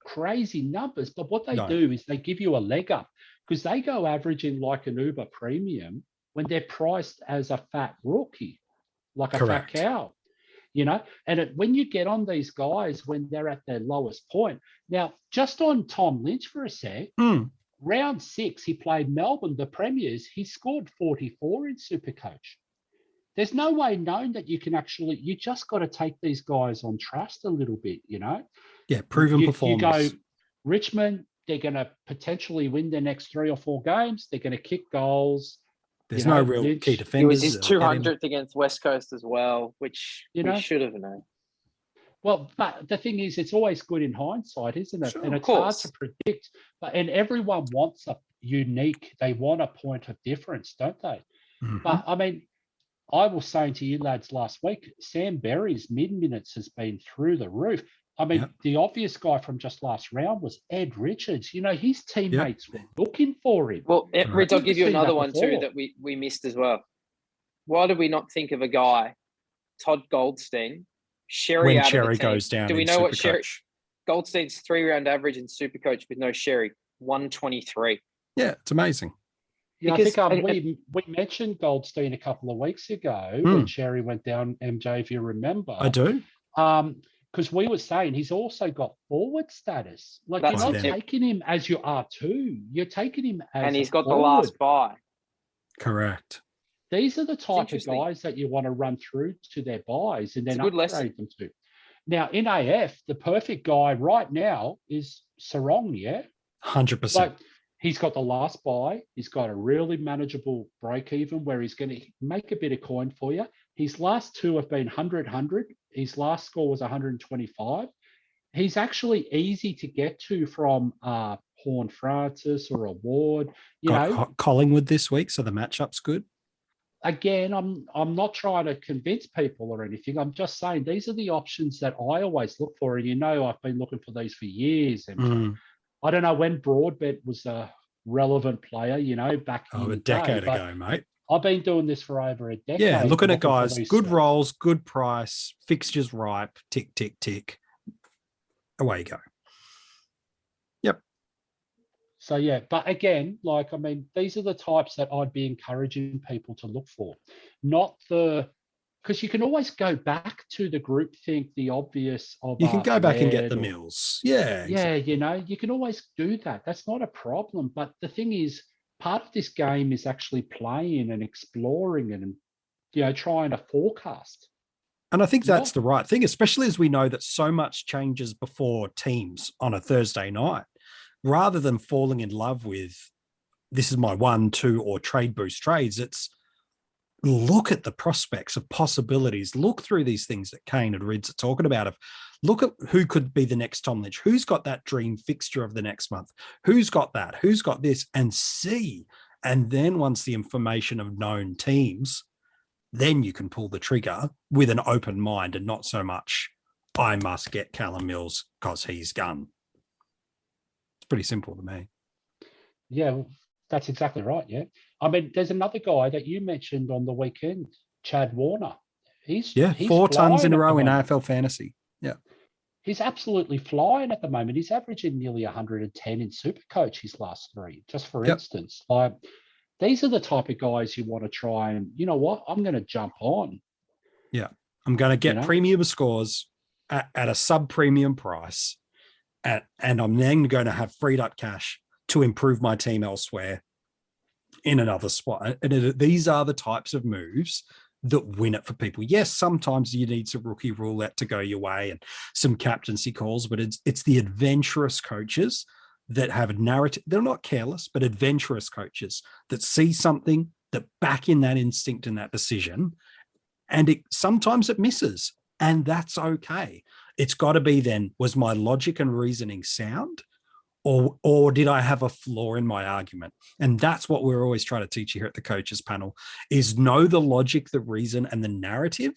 crazy numbers, but what they do is they give you a leg up because they go averaging like an Uber premium when they're priced as a fat rookie, like a fat cow, and when you get on these guys when they're at their lowest point. Now, just on Tom Lynch for a sec, round 6, he played Melbourne, the Premiers. He scored 44 in Supercoach. There's no way known that you can you just got to take these guys on trust a little bit, Yeah, proven performance. You go, Richmond, they're going to potentially win their next 3 or 4 games. They're going to kick goals. There's no real Lynch, key defenders. It was his 200th against West Coast as well, which we should have known. Well, but the thing is, it's always good in hindsight, isn't it? Sure, and it's hard to predict. And everyone wants they want a point of difference, don't they? Mhm. But I mean, I was saying to you lads last week, Sam Berry's mid-minutes has been through the roof. I mean, Yep. the obvious guy from just last round was Ed Richards. You know, his teammates were looking for him. Well, Correct. Rich, I'll Never give you seen another that one too before. that we missed as well. Why did we not think of a guy, Todd Goldstein, Sherry When out Sherry of the team? goes down Do we in know what Sherry Supercoach. Goldstein's 3-round average in Supercoach with no Sherry? 123. Yeah, it's amazing. Yeah, Because- I think we mentioned Goldstein a couple of weeks ago when Sherry went down, MJ, if you remember. I do. Because we were saying he's also got forward status. Like, That's you're not it. taking him as your R2. You're taking him as And he's a got the forward. last buy. Correct. These are the type of interesting. guys that you want to run through to their buys and It's then a good upgrade lesson. them to. Now, in AF, the perfect guy right now is Sarong, yeah? 100%. Like, he's got the last buy. He's got a really manageable break even where he's going to make a bit of coin for you. His last two have been 100. His last score was 125. He's actually easy to get to from Horn Francis or a Ward. You Got know, Collingwood this week, so the matchup's good. again, I'm not trying to convince people or anything. I'm just saying these are the options that I always look for. And you know, I've been looking for these for years. MJ. I don't know when Broadbent was a relevant player, you know, back in a the decade day, but ago, mate. I've been doing this for over a decade. Yeah, looking at for guys, these good stats. roles, good price, fixtures ripe, tick, tick, tick. Away you go. Yep. So yeah, but again, like, I mean, these are the types that I'd be encouraging people to look for, not because you can always go back to the group think, the obvious of You can go back and get the Red or- Mills. Yeah. Yeah, you know, you can always do that. That's not a problem. But the thing is, part of this game is actually playing and exploring and, you know, trying to forecast. And I think that's Not- the right thing, especially as we know that so much changes before teams on a Thursday night. Rather than falling in love with this is my 1, 2, or trade boost trades, it's look at the prospects of possibilities. Look through these things that Kane and Rids are talking about. Look at who could be the next Tom Lynch. Who's got that dream fixture of the next month? Who's got that? Who's got this? And see. And then once the information of known teams, then you can pull the trigger with an open mind and not so much, I must get Callum Mills because he's gone. It's pretty simple to me. Yeah, well, that's exactly right. Yeah. I mean, there's another guy that you mentioned on the weekend, Chad Warner. He's 4 tons in flying a at row the in moment. AFL fantasy. Yeah. He's absolutely flying at the moment. He's averaging nearly 110 in Supercoach his last 3, just for Yep. instance. Like, these are the type of guys you want to try and, you know what, I'm going to jump on. I'm going to get You know? premium scores at a sub-premium price, and I'm then going to have freed up cash to improve my team elsewhere in another spot. And these are the types of moves that win it for people. Yes, sometimes you need some rookie roulette to go your way and some captaincy calls, but it's the adventurous coaches that have a narrative. They're not careless, but adventurous coaches that see something, that back in that instinct and that decision, and sometimes it misses, and that's okay. It's got to be then, was my logic and reasoning sound, or did I have a flaw in my argument? And that's what we're always trying to teach you here at the coaches panel, is know the logic, the reason, and the narrative.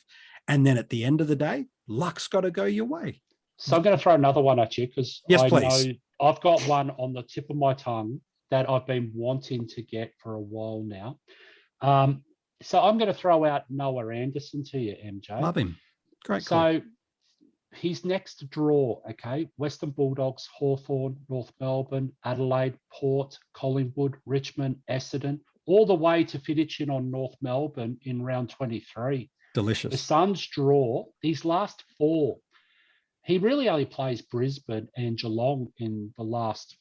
And then at the end of the day, luck's got to go your way. So I'm going to throw another one at you because Yes, I please. know I've got one on the tip of my tongue that I've been wanting to get for a while now. So I'm going to throw out Noah Anderson to you, MJ. Love him. Great call. So his next draw, okay, Western Bulldogs, Hawthorn, North Melbourne, Adelaide, Port, Collingwood, Richmond, Essendon, all the way to finishing on North Melbourne in round 23. The Delicious. Suns draw these last 4. He really only plays Brisbane and Geelong in the last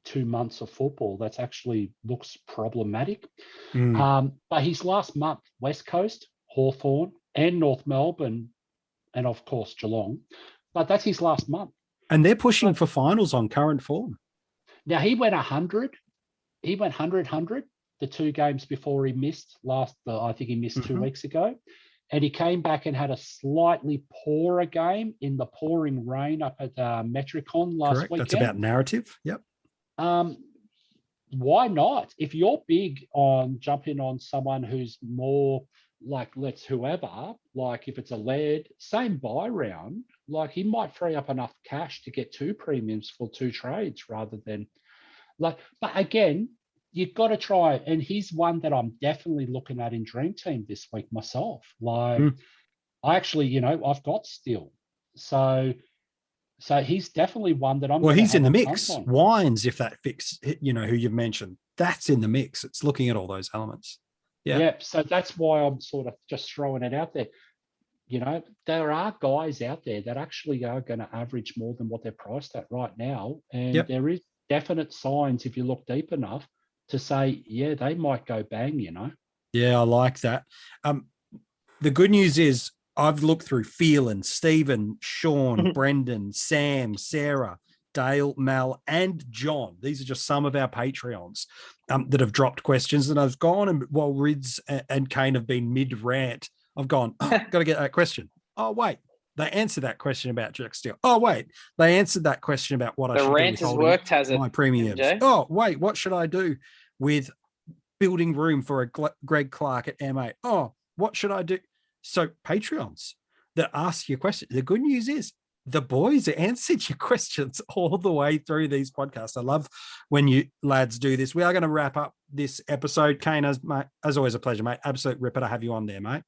2 months of football. That's actually looks problematic. But his last month, West Coast, Hawthorn, and North Melbourne, and of course Geelong. But that's his last month. And they're pushing for finals on current form. Now he went 100. He went 100 the 2 games before he missed I think he missed 2 weeks ago. And he came back and had a slightly poorer game in the pouring rain up at Metricon last Correct. weekend. That's about narrative. Yep. why not? If you're big on jumping on someone who's more like, let's whoever, like if it's a lead, same buy round, like he might free up enough cash to get 2 premiums for 2 trades rather than like, but again, you've got to try. And he's one that I'm definitely looking at in Dream Team this week myself. Like I actually, I've got Steele. So he's definitely one that I'm. Well, he's in the mix. Wines, if that fits, who you've mentioned, that's in the mix. It's looking at all those elements. Yeah. So that's why I'm sort of just throwing it out there. There are guys out there that actually are going to average more than what they're priced at right now. And there is definite signs, if you look deep enough, to say, yeah, they might go bang, Yeah, I like that. The good news is I've looked through Phelan, Stephen, Sean, Brendan, Sam, Sarah, Dale, Mel, and John. These are just some of our Patreons that have dropped questions. And I've gone, and while Rids and Kane have been mid-rant, I've gone, got to get that question. Oh, wait. They answered that question about Jack Steele. Oh, wait. They answered that question about what I should do with holding my premiums. MJ. Oh, wait. What should I do with building room for a Greg Clark at M8? Oh, what should I do? So Patreons that ask your question. The good news is the boys answered your questions all the way through these podcasts. I love when you lads do this. We are going to wrap up this episode. Kane, as always, a pleasure, mate. Absolute ripper to have you on there, mate.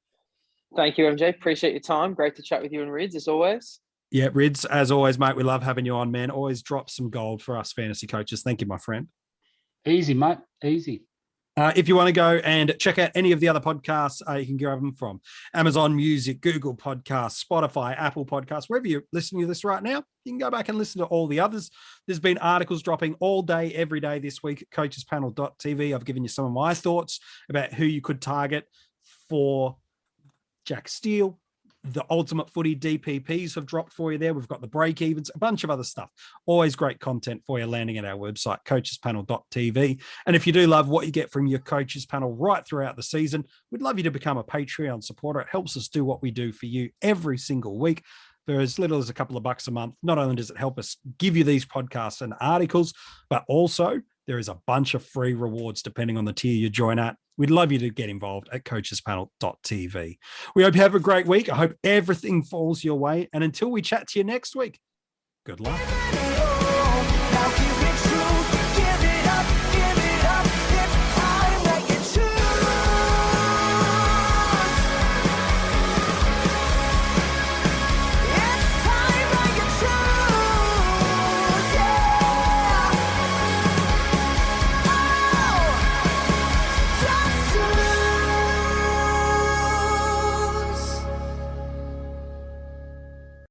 Thank you, MJ. Appreciate your time. Great to chat with you and Rids, as always. Yeah, Rids, as always, mate. We love having you on, man. Always drop some gold for us fantasy coaches. Thank you, my friend. Easy, mate. Easy. If you want to go and check out any of the other podcasts, you can grab them from Amazon Music, Google Podcasts, Spotify, Apple Podcasts, wherever you're listening to this right now. You can go back and listen to all the others. There's been articles dropping all day, every day this week at coachespanel.tv. I've given you some of my thoughts about who you could target for Jack Steele. The Ultimate Footy DPPs have dropped for you there. We've got the break evens, a bunch of other stuff. Always great content for you landing at our website, coachespanel.tv. And if you do love what you get from your coaches panel right throughout the season, we'd love you to become a Patreon supporter. It helps us do what we do for you every single week. For as little as a couple of bucks a month, not only does it help us give you these podcasts and articles, but also there is a bunch of free rewards depending on the tier you join at. We'd love you to get involved at coachespanel.tv. We hope you have a great week. I hope everything falls your way. And until we chat to you next week, good luck.